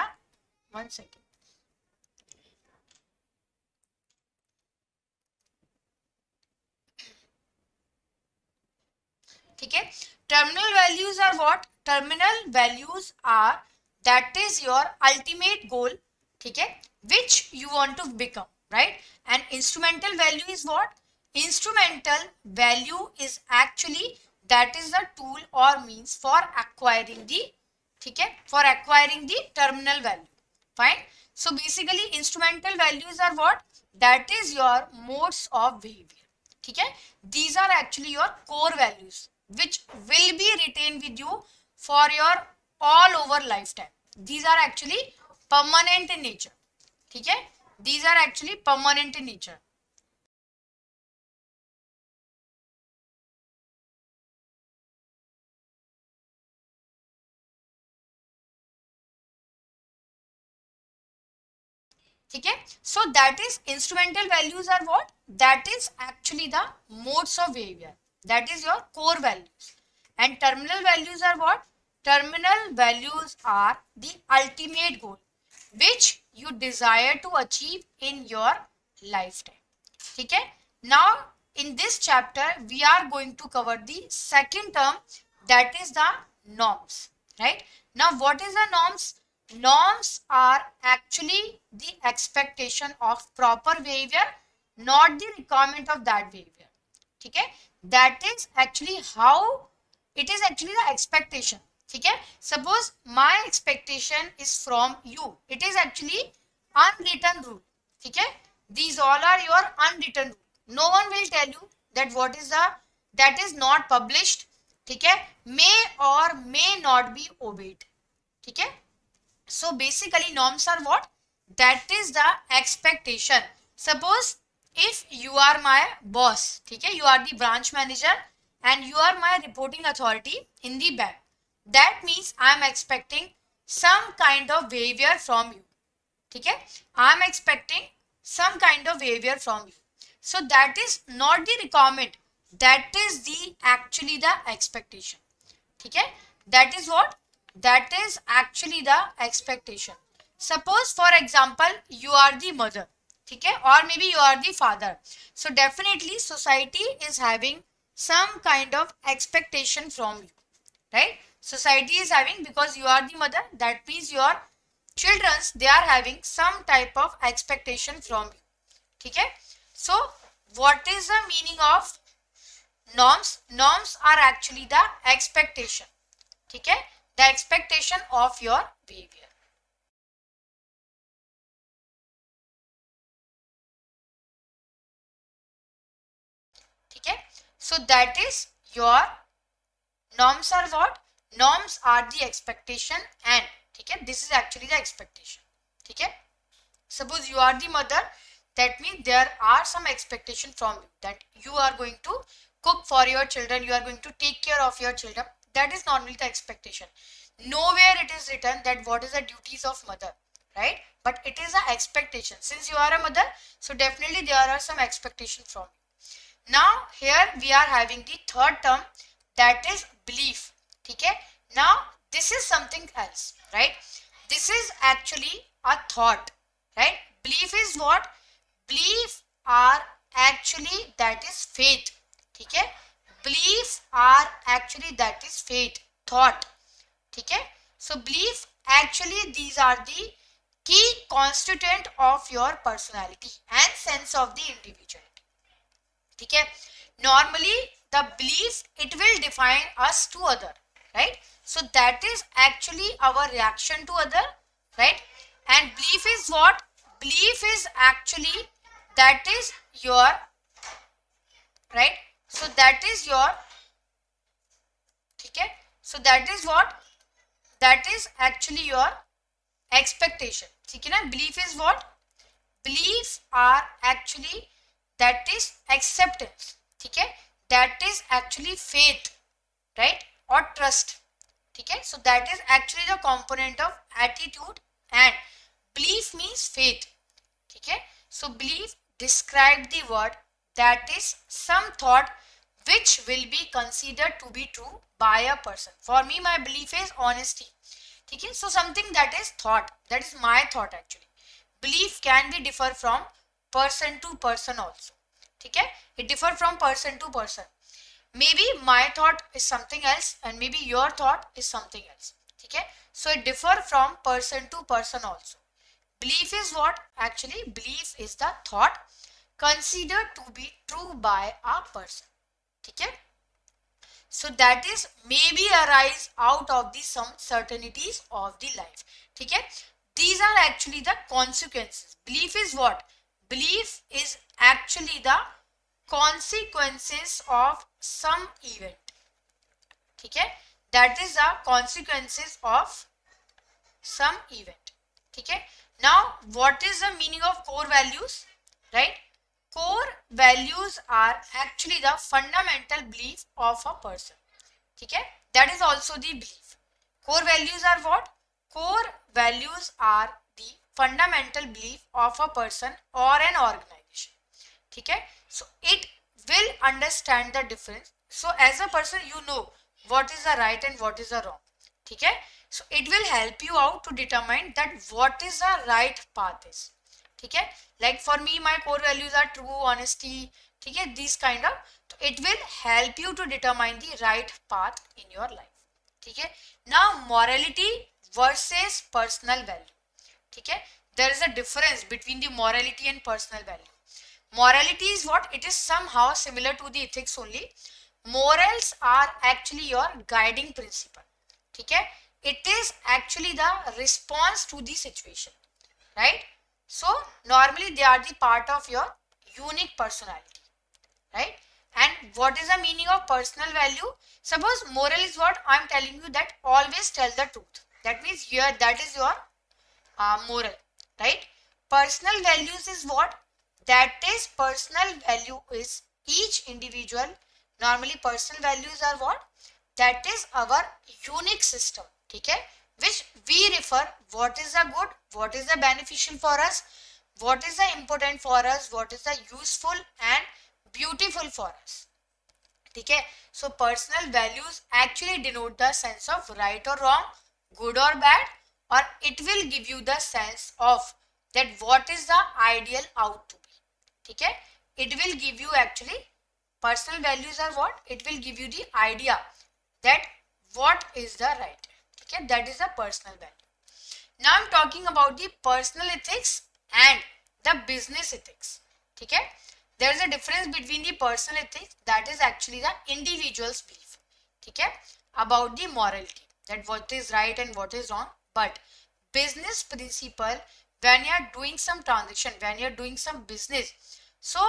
one second. ठीक है? Terminal values are what? Terminal values are that is your ultimate goal, ठीक है? Which you want to become, right? And instrumental value is what? Instrumental value is actually that is the tool or means for acquiring the, ठीक है? For acquiring the terminal value. Fine. So basically instrumental values are what? That is your modes of behavior. ठीक है? These are actually your core values which will be retained with you for your all over lifetime. These are actually permanent in nature. ठीक है? These are actually permanent in nature. ठीक है? So that is instrumental values are what? That is actually the modes of behavior. That is your core values. And terminal values are what? Terminal values are the ultimate goal which you desire to achieve in your lifetime. ठीक है. Now in this chapter we are going to cover the second term, that is the norms. Right. Now what is the norms? Norms are actually the expectation of proper behavior, not the requirement of that behavior. ठीक है. That is actually how it is actually the expectation. ठीक है. Suppose my expectation is from you, it is actually unwritten rule. ठीक है. These all are your unwritten rule. No one will tell you that what is the, that is not published. ठीक है. May or may not be obeyed. ठीक है. So basically norms are what? That is the expectation. Suppose if you are my boss, ठीक है, you are the branch manager and you are my reporting authority in the bank. That means I am expecting some kind of behavior from you. ठीक है. I am expecting some kind of behavior from you. So that is not the requirement. That is the actually the expectation. ठीक है. That is what? That is actually the expectation. Suppose for example you are the mother. ठीक है. Or maybe you are the father. So definitely society is having some kind of expectation from you. Right. Society is having, because you are the mother, that means your children, they are having some type of expectation from you. ठीक है. So what is the meaning of norms? Norms are actually the expectation. ठीक है. The expectation of your behavior. ठीक है. So that is your norms are what? Norms are the expectation and ठीक है, this is actually the expectation. ठीक है. Suppose you are the mother, that means there are some expectation from you that you are going to cook for your children, you are going to take care of your children. That is normally the expectation. Nowhere it is written that what is the duties of mother, right? But it is an expectation. Since you are a mother, so definitely there are some expectation from you. Now here we are having the third term, that is belief. ठीक है. Now this is something else, right? This is actually a thought, right? Belief is what? Belief are actually that is faith. ठीक है. Belief are actually that is faith, thought. ठीक है. So belief actually these are the key constituent of your personality and sense of the individuality. ठीक है. Normally the belief, it will define us to other, right? So that is actually our reaction to other, right? And belief is what? Belief is actually that is your, right? So that is your, ठीक है. So that is what? That is actually your expectation. ठीक है ना. Belief is what? Belief are actually that is acceptance. ठीक है. That is actually faith, right? Or trust. ठीक है. So that is actually the component of attitude and belief means faith. ठीक है. So belief describe the word that is some thought which will be considered to be true by a person. For me, my belief is honesty. ठीक है. So something that is thought, that is my thought actually. Belief can be differ from person to person also. ठीक है. It differ from person to person. Maybe my thought is something else and maybe your thought is something else. ठीक है. So it differ from person to person also. Belief is what? Actually belief is the thought considered to be true by a person. ठीक है. So that is maybe arise out of the some certainties of the life. ठीक है. These are actually the consequences. Belief is what? Belief is actually the consequences of some event. ठीक है. That is the consequences of some event. ठीक है. Now what is the meaning of core values, right? Core values are actually the fundamental belief of a person. ठीक है. That is also the belief. Core values are what? Core values are the fundamental belief of a person or an organization. ठीक है. So it will understand the difference. So as a person you know what is the right and what is the wrong. ठीक है. So it will help you out to determine that what is the right path is. ठीक है, like for me my core values are true, honesty, ठीक है, these kind of, so it will help you to determine the right path in your life. ठीक है, now morality versus personal value. ठीक है, there is a difference between the morality and personal value. Morality is what? It is somehow similar to the ethics only. Morals are actually your guiding principle. ठीक है, it is actually the response to the situation, right? So normally they are the part of your unique personality, right? And what is the meaning of personal value? Suppose moral is what I am telling you, that always tell the truth. That means here that is your moral, right? Personal values is what? That is personal value is each individual. Normally personal values are what? That is our unique system, ठीक है, which we refer what is the good, what is the beneficial for us, what is the important for us, what is the useful and beautiful for us. ठीक है, so personal values actually denote the sense of right or wrong, good or bad, or it will give you the sense of that what is the ideal out to be. ठीक है, it will give you actually, personal values are what? It will give you the idea that what is the right. Okay, that is a personal value. Now I'm talking about the personal ethics and the business ethics. Okay, there is a difference between the personal ethics, that is actually the individual's belief, okay, about the morality, that what is right and what is wrong. But business principle, when you are doing some transaction, when you are doing some business, so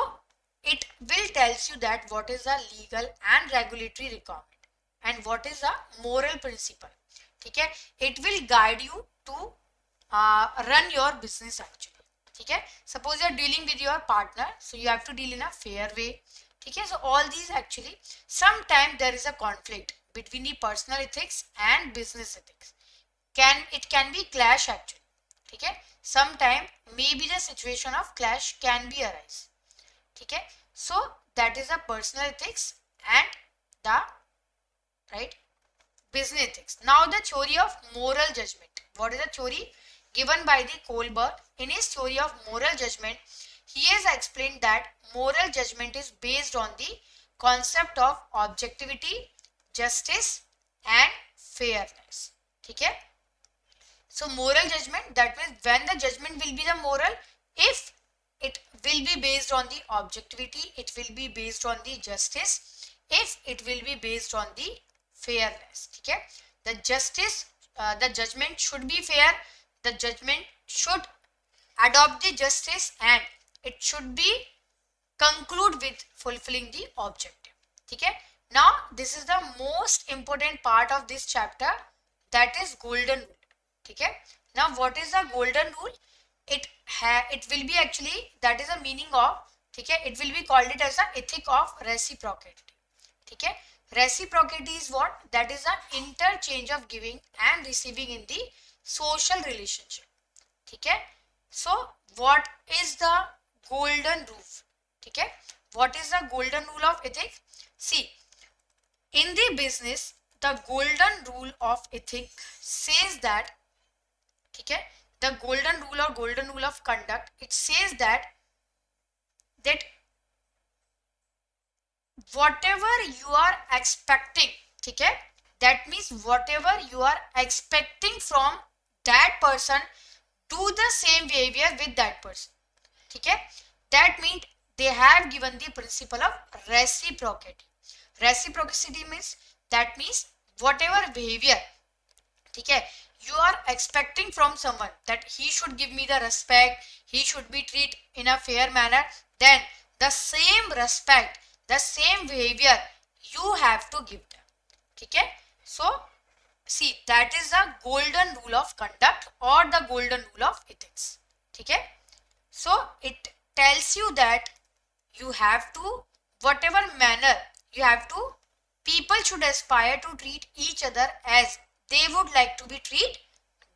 it will tells you that what is the legal and regulatory requirement and what is the moral principle. ठीक है, it will guide you to run your business actually. ठीक है, suppose you are dealing with your partner, so you have to deal in a fair way. ठीक है, so all these actually, sometimes there is a conflict between the personal ethics and business ethics. It can be clash actually. ठीक है, sometime maybe the situation of clash can be arise. ठीक है, so that is the personal ethics and the right business ethics. Now the theory of moral judgment. What is the theory given by the Colbert? In his theory of moral judgment, he has explained that moral judgment is based on the concept of objectivity, justice and fairness. ठीक है, so moral judgment, that means when the judgment will be the moral, if it will be based on the objectivity, it will be based on the justice, if it will be based on the fairness. ठीक है, the justice, the judgment should be fair, the judgment should adopt the justice and it should be conclude with fulfilling the objective. ठीक है, now this is the most important part of this chapter, that is golden rule. ठीक है, now what is the golden rule? It will be actually, that is the meaning of, ठीक है, it will be called it as the ethic of reciprocity. ठीक है, reciprocity is what? That is the interchange of giving and receiving in the social relationship. ठीक है, so what is the golden rule? ठीक है, what is the golden rule of ethics? See, in the business, the golden rule of ethics says that, ठीक है, the golden rule or golden rule of conduct, it says that whatever you are expecting, ठीक है, that means whatever you are expecting from that person, do the same behavior with that person. ठीक है, that means they have given the principle of reciprocity. Reciprocity means, that means whatever behavior, ठीक है, you are expecting from someone, that he should give me the respect, he should be treated in a fair manner, then the same respect, the same behavior you have to give them. ठीक है, so see, that is the golden rule of conduct or the golden rule of ethics. ठीक है, so it tells you that you have to, whatever manner you have to, people should aspire to treat each other as they would like to be treated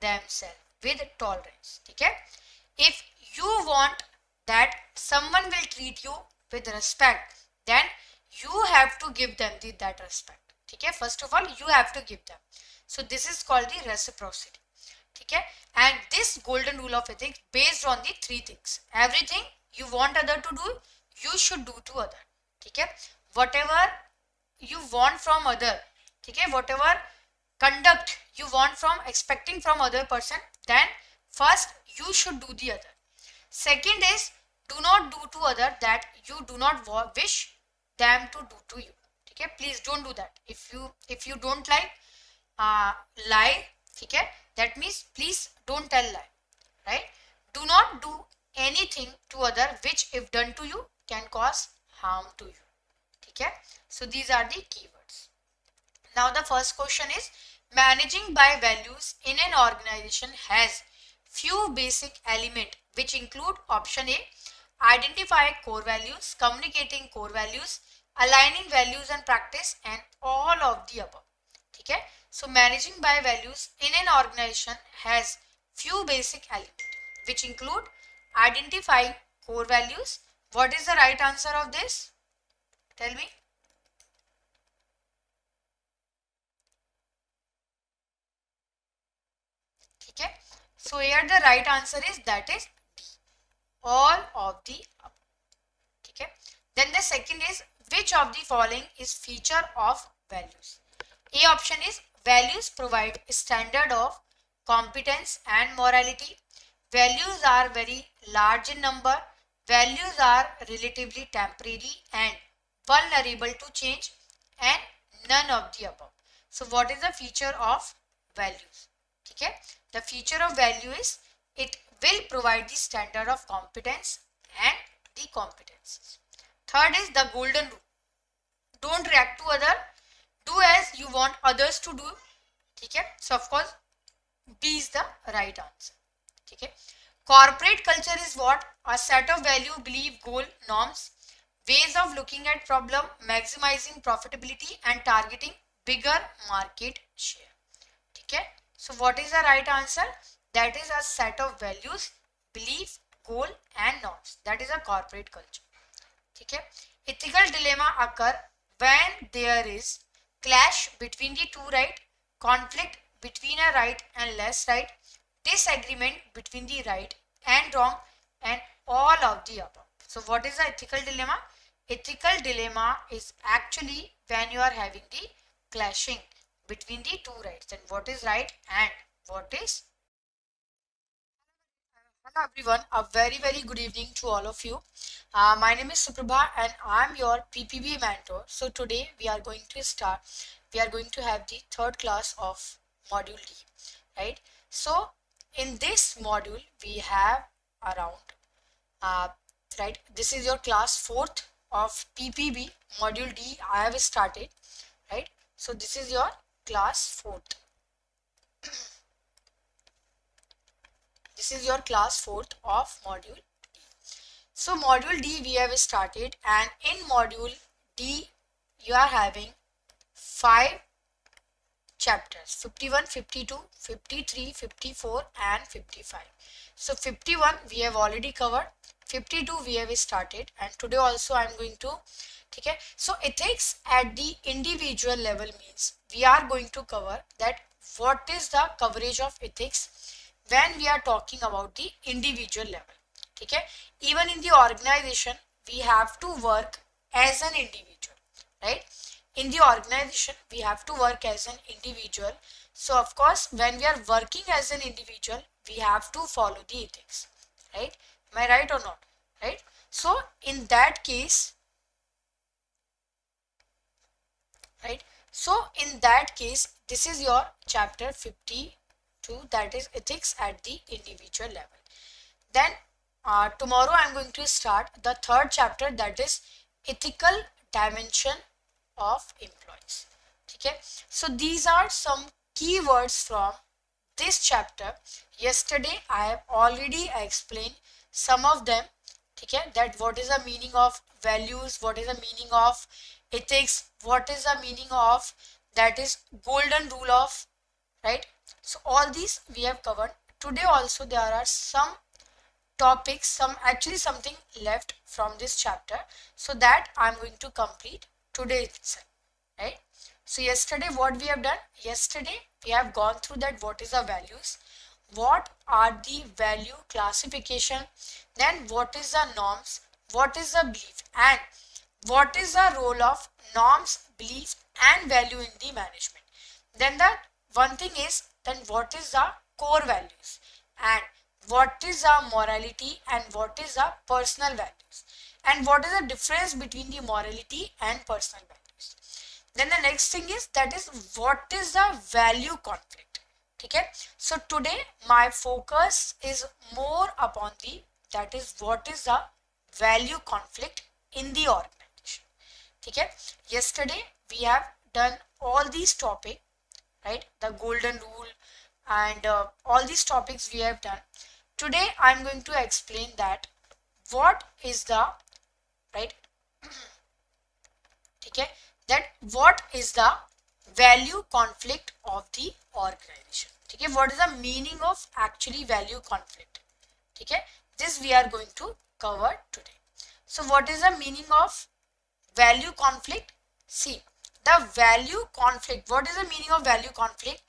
themselves, with tolerance. ठीक है, if you want that someone will treat you with respect, then you have to give them that respect. ठीक है, first of all you have to give them. So this is called the reciprocity. Okay, and this golden rule of ethics based on the three things. Everything you want other to do, you should do to other. Okay, whatever you want from other, okay, whatever conduct you want from expecting from other person, then first you should do the other. Second is, do not do to other that you do not wish them to do to you. Okay, please don't do that. If you don't like lie, okay, that means please don't tell lie, right? Do not do anything to other which if done to you can cause harm to you. Okay, so these are the keywords. Now the first question is, managing by values in an organization has few basic elements which include option A, identify core values, communicating core values, aligning values and practice, and all of the above. Okay, so managing by values in an organization has few basic elements which include identifying core values. What is the right answer of this? Tell me. Okay, so here the right answer is, that is D, all of the above. Okay, then the second is, which of the following is feature of values? A option is, values provide a standard of competence and morality. Values are very large in number. Values are relatively temporary and vulnerable to change, and none of the above. So what is the feature of values? Okay, the feature of value is, it will provide the standard of competence and the competencies. Third is the golden rule. Don't react to other, do as you want others to do. Okay, so of course B is the right answer. Okay, corporate culture is what? A set of value, belief, goal, norms, ways of looking at problem, maximizing profitability and targeting bigger market share. Okay, so what is the right answer? That is a set of values, belief, goal and norms. That is a corporate culture. Okay, ethical dilemma occur when there is clash between the two right, conflict between a right and less right, disagreement between the right and wrong, and all of the above. So what is the ethical dilemma? Ethical dilemma is actually when you are having the clashing between the two rights, and what is right and what is. Hello everyone, a very good evening to all of you. My name is Suprabha and I am your PPB mentor. So today we are going to have the third class of module D, right? So in this module we have around right, this is your class 4th of PPB module D. I have started, right? So this is your class 4th. This is your class 4th of module D. So module D we have started, and in module D you are having 5 chapters: 51, 52, 53, 54 and 55. So 51 we have already covered, 52 we have started, and today also I am going to. Okay, so ethics at the individual level means we are going to cover that what is the coverage of ethics when we are talking about the individual level. Okay, even in the organization we have to work as an individual, right? In the organization we have to work as an individual. So of course when we are working as an individual we have to follow the ethics, right? Am I right or not? Right? So in that case, right, so in that case this is your chapter 52, that is ethics at the individual level. Then tomorrow I am going to start the third chapter, that is ethical dimension of employees. Okay, so these are some keywords from this chapter. Yesterday I have already explained some of them. Okay, that what is the meaning of values, what is the meaning of ethics, what is the meaning of that is golden rule of, right? So all these we have covered. Today also there are some topics, something left from this chapter, so that I'm going to complete today itself, right? So yesterday what we have done? Yesterday we have gone through that what is the values, what are the value classification, then what is the norms, what is the belief, and what is the role of norms, belief and value in the management. Then that one thing is, then what is the core values, and what is the morality, and what is the personal values, and what is the difference between the morality and personal values. Then the next thing is, that is what is the value conflict. Okay, so today my focus is more upon the, that is what is the value conflict in the organization. Okay, yesterday we have done all these topics, right, the golden rule and all these topics we have done. Today I am going to explain that what is the, right, okay, that what is the value conflict of the organization. Okay, what is the meaning of actually value conflict? Okay, this we are going to cover today. So what is the meaning of value conflict? See, the value conflict, what is the meaning of value conflict?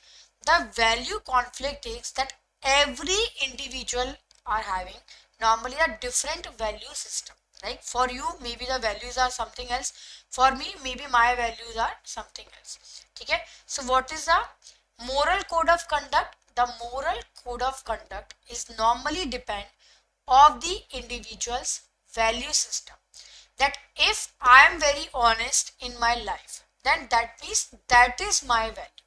The value conflict is that every individual are having normally a different value system. Like for you maybe the values are something else, for me maybe my values are something else. Okay, so what is the moral code of conduct? The moral code of conduct is normally depend of the individual's value system. That if I am very honest in my life, then that means that is my value.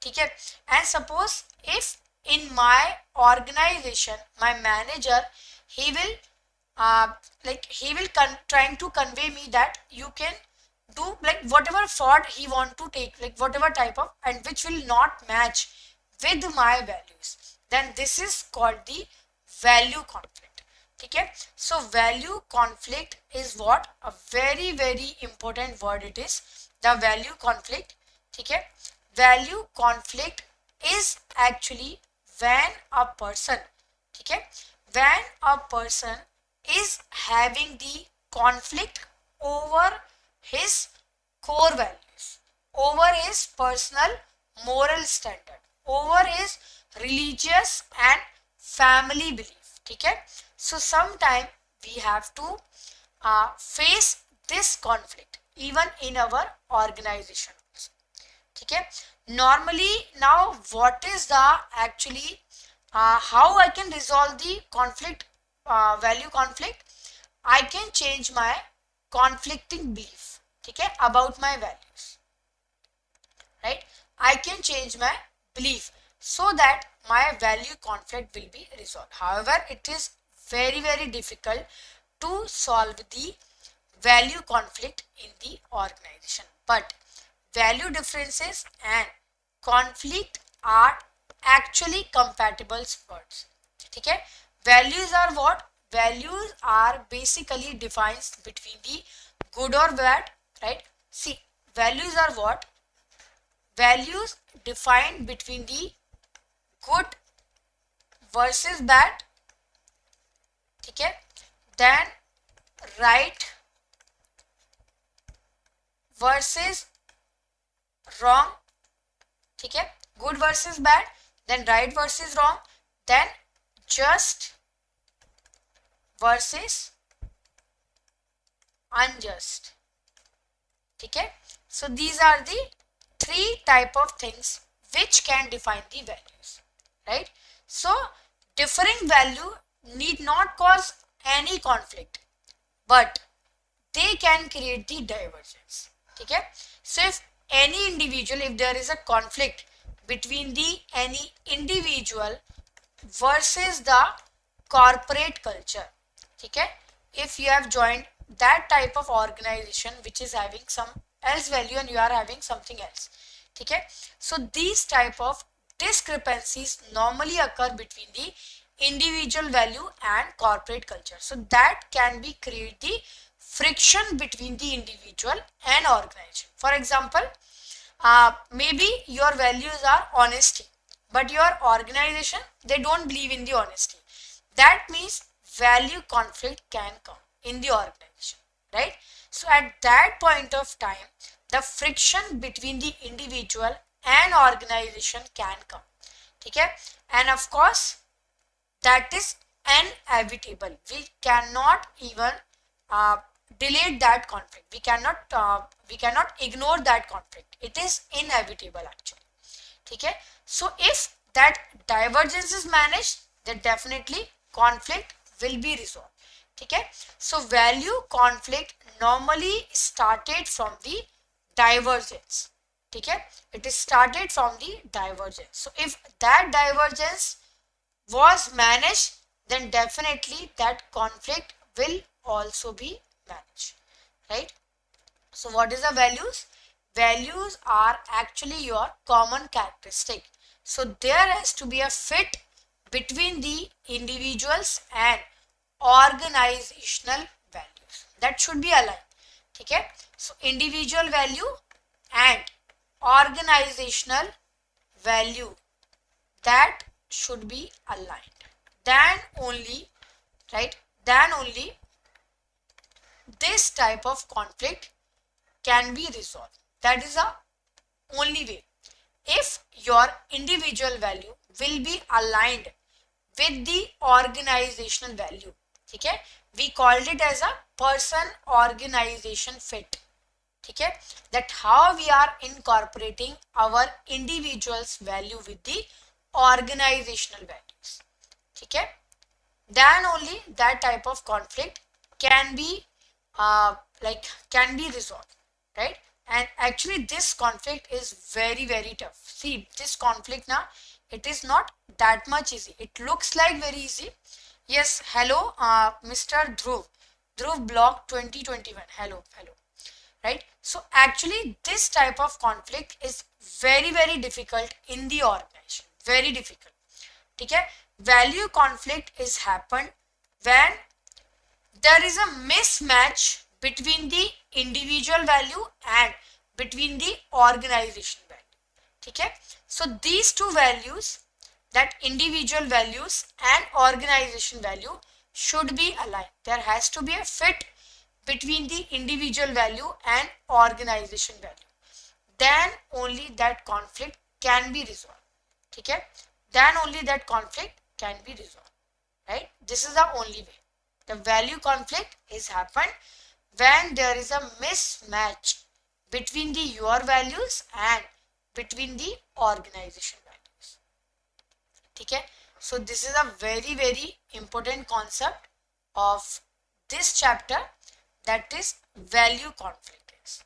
Okay, and suppose if in my organization my manager, he will trying to convey me that you can do like whatever fraud he want to take, like whatever type of, and which will not match with my values, then this is called the value conflict. Okay, so value conflict is what a very important word it is, the value conflict. Okay, value conflict is actually when a person, okay, when a person is having the conflict over his core values, over his personal moral standard, over his religious and family belief. Okay, so sometime we have to face this conflict even in our organization. Okay, normally now what is the actually how I can resolve the conflict, value conflict? I can change my conflicting belief, okay, about my values, right? I can change my belief so that my value conflict will be resolved. However, it is very difficult to solve the value conflict in the organization, but value differences and conflict are actually compatible words. Okay, values are what? Values are basically defines between the good or bad, right? See, values are what? Values define between the good versus bad. Okay, then right versus wrong. Okay, good versus bad, then right versus wrong, then just versus unjust. Okay, so these are the three type of things which can define the values, right? So differing value need not cause any conflict, but they can create the divergence. Okay, so if any individual, if there is a conflict between the any individual versus the corporate culture, okay, if you have joined that type of organization which is having some else value and you are having something else, okay, so these type of discrepancies normally occur between the individual value and corporate culture, so that can be create the friction between the individual and organization. For example, maybe your values are honesty, but your organization, they don't believe in the honesty. That means value conflict can come in the organization, right? So at that point of time, the friction between the individual and organization can come. ठीक है, and of course that is inevitable. We cannot even delete that conflict. We cannot ignore that conflict. It is inevitable actually. ठीक है, so if that divergence is managed, then definitely conflict will be resolved. ठीक है, so value conflict normally started from the divergence. ठीक है, it is started from the divergence. So if that divergence was managed, then definitely that conflict will also be managed, right? So what is the values? Values are actually your common characteristic. So there has to be a fit between the individuals and organizational values. That should be aligned. Okay? So individual value and organizational value, that should be aligned. Then only, right? Then only this type of conflict can be resolved. That is the only way. If your individual value will be aligned with the organizational value, okay, we called it as a person organization fit. Okay, that how we are incorporating our individual's value with the organizational values. Okay, then only that type of conflict can be resolved, right? And actually this conflict is very, very tough. See, this conflict now, it is not that much easy. It looks like very easy. Yes, hello, Mr. Dhruv block 2021. Hello. Right? So actually this type of conflict is very, very difficult in the organization. Very difficult. Okay? Value conflict is happened when there is a mismatch between the individual value and between the organization value. Okay? So these two values, that individual values and organization value, should be aligned. There has to be a fit between the individual value and organization value. Then only that conflict can be resolved. Okay? Then only that conflict can be resolved. Right? This is the only way. The value conflict is happened when there is a mismatch between your values and between the organization values. Okay? So this is a very, very important concept of this chapter, that is value conflict is.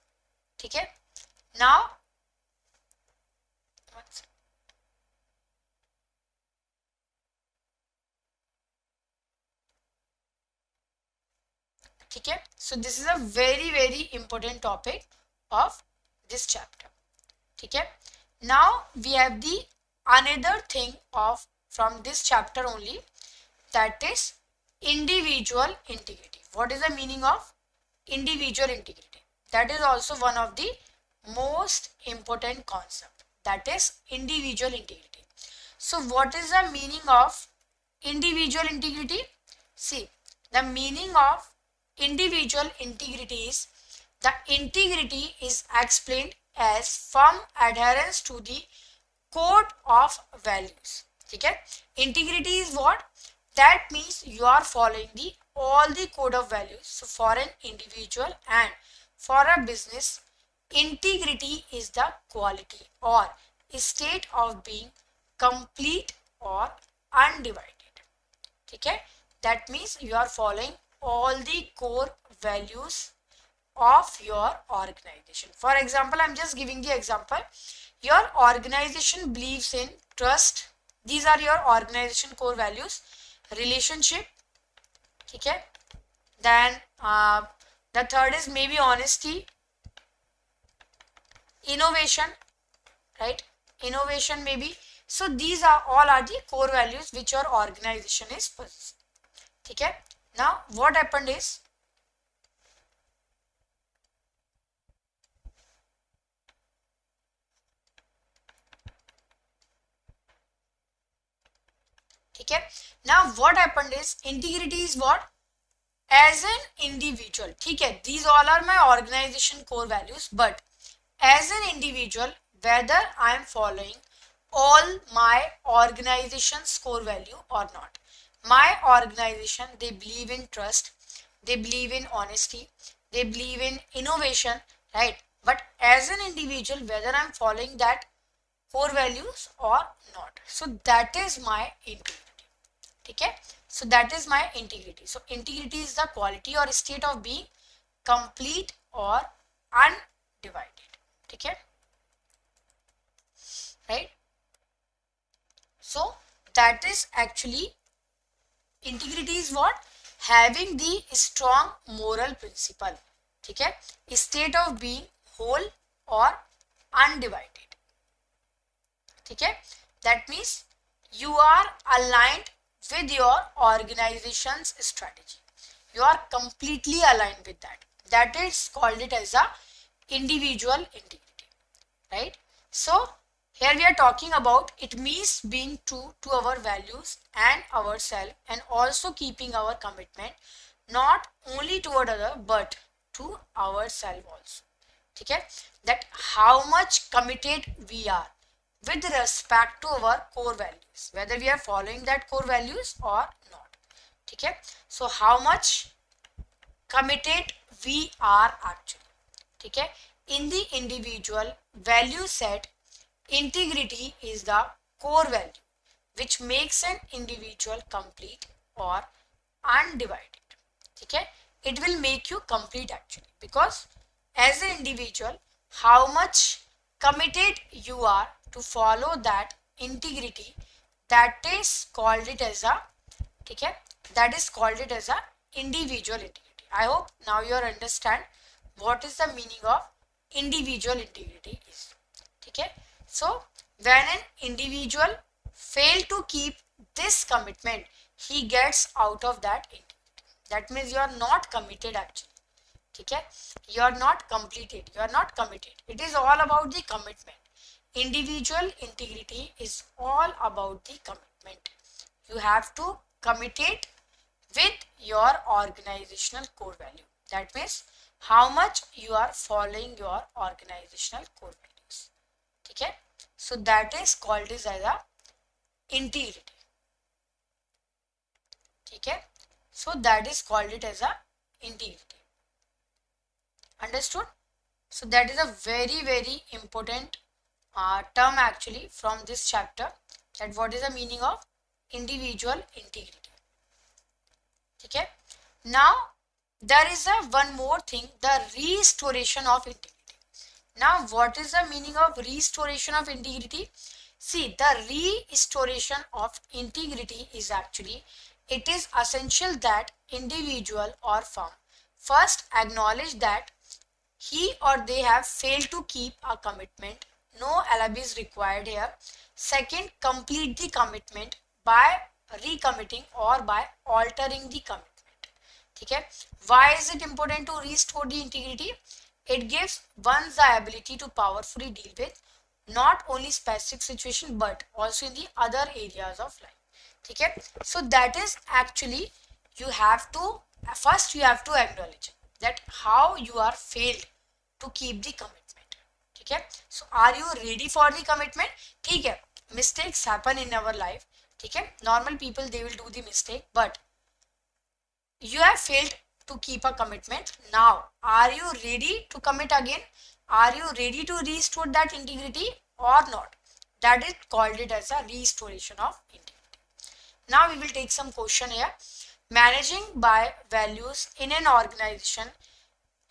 Okay? Now okay, so this is a very, very important topic of this chapter. Okay, now we have the another thing of from this chapter only, that is individual integrity. What is the meaning of individual integrity? That is also one of the most important concept, that is individual integrity. So what is the meaning of individual integrity? See, the meaning of individual integrity is, the integrity is explained as firm adherence to the code of values. Okay? Integrity is what? That means you are following all the code of values. So for an individual and for a business, integrity is the quality or state of being complete or undivided. Okay? That means you are following all the core values of your organization. For example, I'm just giving the example. Your organization believes in trust. These are your organization core values. Relationship. Okay. Then the third is maybe honesty. Innovation. Right. Innovation maybe. So these are all are the core values which your organization is possessing. Okay. Now what happened is, okay, now what happened is, integrity is what? As an individual. Okay, these all are my organization core values, but as an individual whether I am following all my organization's core value or not. My organization, they believe in trust, they believe in honesty, they believe in innovation, right? But as an individual, whether I'm following that core values or not. So that is my integrity. Okay? So that is my integrity. So integrity is the quality or state of being complete or undivided. Okay? Right? So that is actually integrity is what? Having the strong moral principle. Okay? State of being whole or undivided. Okay? That means you are aligned with your organization's strategy. You are completely aligned with that. That is called it as a individual integrity, right? So here we are talking about it means being true to our values and ourselves and also keeping our commitment not only toward other but to ourselves also. Okay? That how much committed we are with respect to our core values, whether we are following that core values or not. Okay? So how much committed we are actually. Okay? In the individual value set, integrity is the core value which makes an individual complete or undivided. Okay? It will make you complete actually, because as an individual, how much committed you are to follow that integrity, that is called it as a, okay, that is called it as a individual integrity. I hope now you understand what is the meaning of individual integrity is. Okay? So when an individual fail to keep this commitment, he gets out of that integrity. That means you are not committed actually. Okay? You are not completed. You are not committed. It is all about the commitment. Individual integrity is all about the commitment. You have to commit it with your organizational core value. That means how much you are following your organizational core values. Okay? So that is called as a integrity. Okay? So that is called it as a integrity. Understood? So that is a very important term actually from this chapter, that what is the meaning of individual integrity. Okay? Now there is a one more thing, the restoration of integrity. Now what is the meaning of restoration of integrity? See, the restoration of integrity is actually, it is essential that individual or firm first acknowledge that he or they have failed to keep a commitment. No alibi is required here. Second, complete the commitment by recommitting or by altering the commitment. Okay? Why is it important to restore the integrity? It gives one the ability to powerfully deal with not only specific situation but also in the other areas of life. Okay? So that is actually, you have to first you have to acknowledge that how you are failed to keep the commitment. Okay? So are you ready for the commitment? Okay? Mistakes happen in our life. Okay? Normal people, they will do the mistake, but you have failed to keep a commitment. Now are you ready to commit again? Are you ready to restore that integrity or not? That is called it as a restoration of integrity. Now we will take some question here. Managing by values in an organization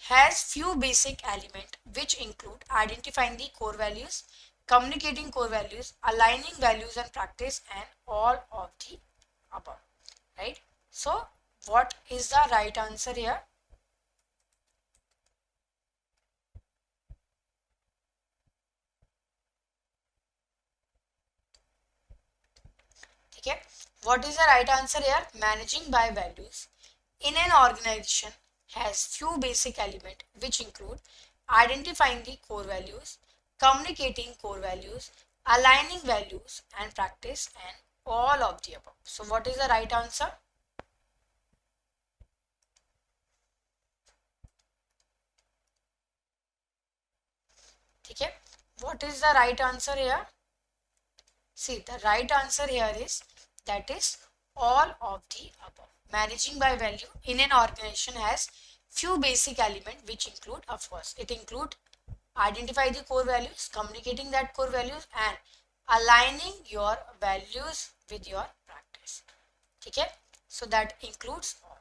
has few basic elements which include identifying the core values, communicating core values, aligning values and practice, and all of the above. Right? So what is the right answer here? Okay, what is the right answer here? Managing by values in an organization has few basic elements which include identifying the core values, communicating core values, aligning values and practice, and all of the above. So what is the right answer? ठीक है, what is the right answer here? See, the right answer here is, that is all of the above. Managing by value in an organization has few basic elements which include, of course, it include identify the core values, communicating that core values, and aligning your values with your practice. Okay, so that includes all.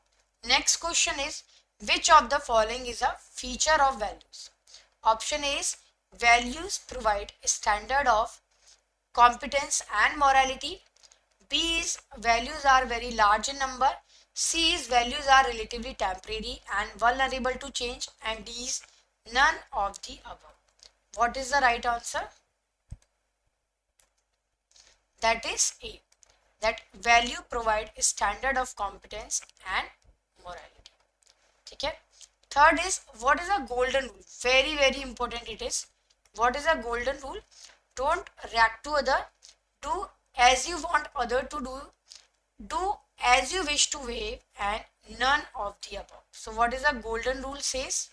Next question is, which of the following is a feature of values? Option A is, values provide a standard of competence and morality. B is, values are very large in number. C is, values are relatively temporary and vulnerable to change. And D is, none of the above. What is the right answer? That is A, that value provide a standard of competence and morality. Okay. Third is, what is a golden rule? Very, very important it is. What is a golden rule? Don't react to other. Do as you want other to do. Do as you wish to behave, and none of the above. So what is a golden rule says?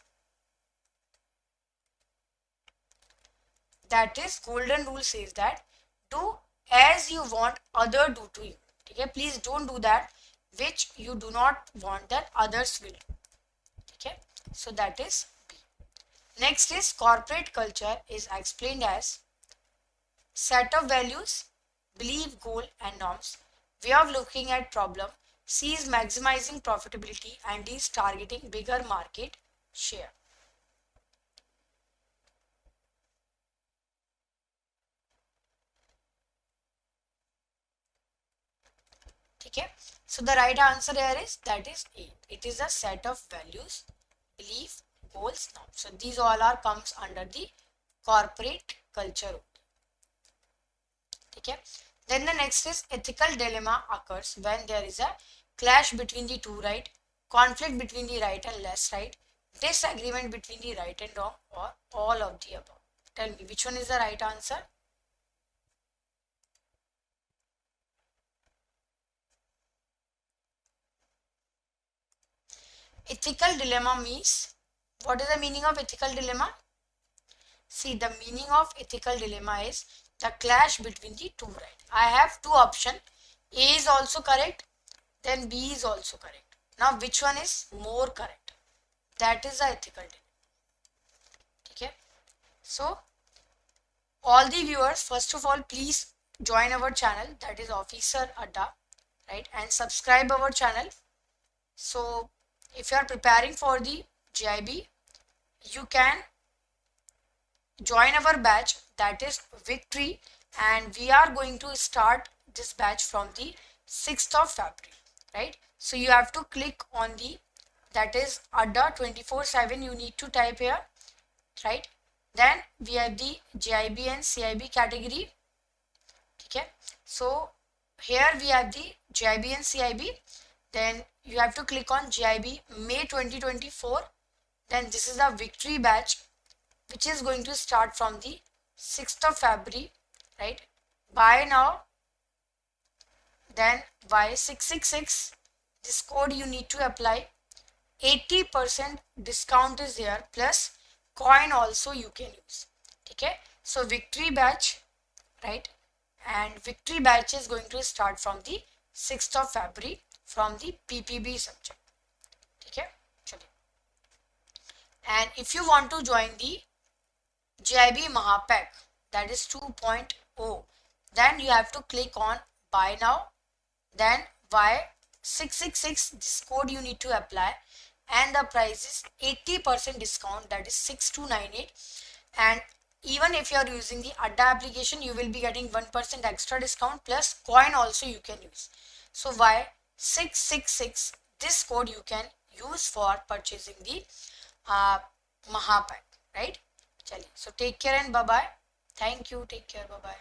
That is, golden rule says that do as you want other do to you. Okay, please don't do that which you do not want that others will do. Okay, so that is B. Next is, corporate culture is explained as set of values, belief, goal and norms, way of looking at problem. C is maximizing profitability, and D is targeting bigger market share. Okay, so the right answer here is, that is A. It is a set of values, belief, goals, norms. So these all are comes under the corporate culture. Okay. Then the next is, ethical dilemma occurs when there is a clash between the two right, conflict between the right and less right, disagreement between the right and wrong, or all of the above. Tell me which one is the right answer? Ethical dilemma means, what is the meaning of ethical dilemma? See, the meaning of ethical dilemma is the clash between the two right. I have two options. A is also correct, then B is also correct. Now which one is more correct? That is the ethical dilemma. Okay. So all the viewers, first of all, please join our channel, that is Officer Adda, right, and subscribe our channel. So if you are preparing for the JAIIB, you can join our batch, that is Victory, and we are going to start this batch from the 6th of February, right? So you have to click on the, that is Adda 24/7, you need to type here, right? Then we have the JIB and CIB category. Okay, so here we have the JIB and CIB. Then you have to click on JIB May 2024. Then this is the Victory batch, which is going to start from the 6th of February, right? Buy now, then Y666, this code you need to apply. 80% discount is there, plus coin also you can use. Okay, so Victory batch, right? And Victory batch is going to start from the 6th of February from the PPB subject. Okay, and if you want to join the JAIIB Mahapack, that is 2.0, then you have to click on buy now, then Y666, this code you need to apply, and the price is 80% discount, that is 6298. And even if you are using the Adda application, you will be getting 1% extra discount, plus coin also you can use. So Y666, this code you can use for purchasing the Mahapack, right? So take care and bye bye. Thank you. Take care. Bye bye.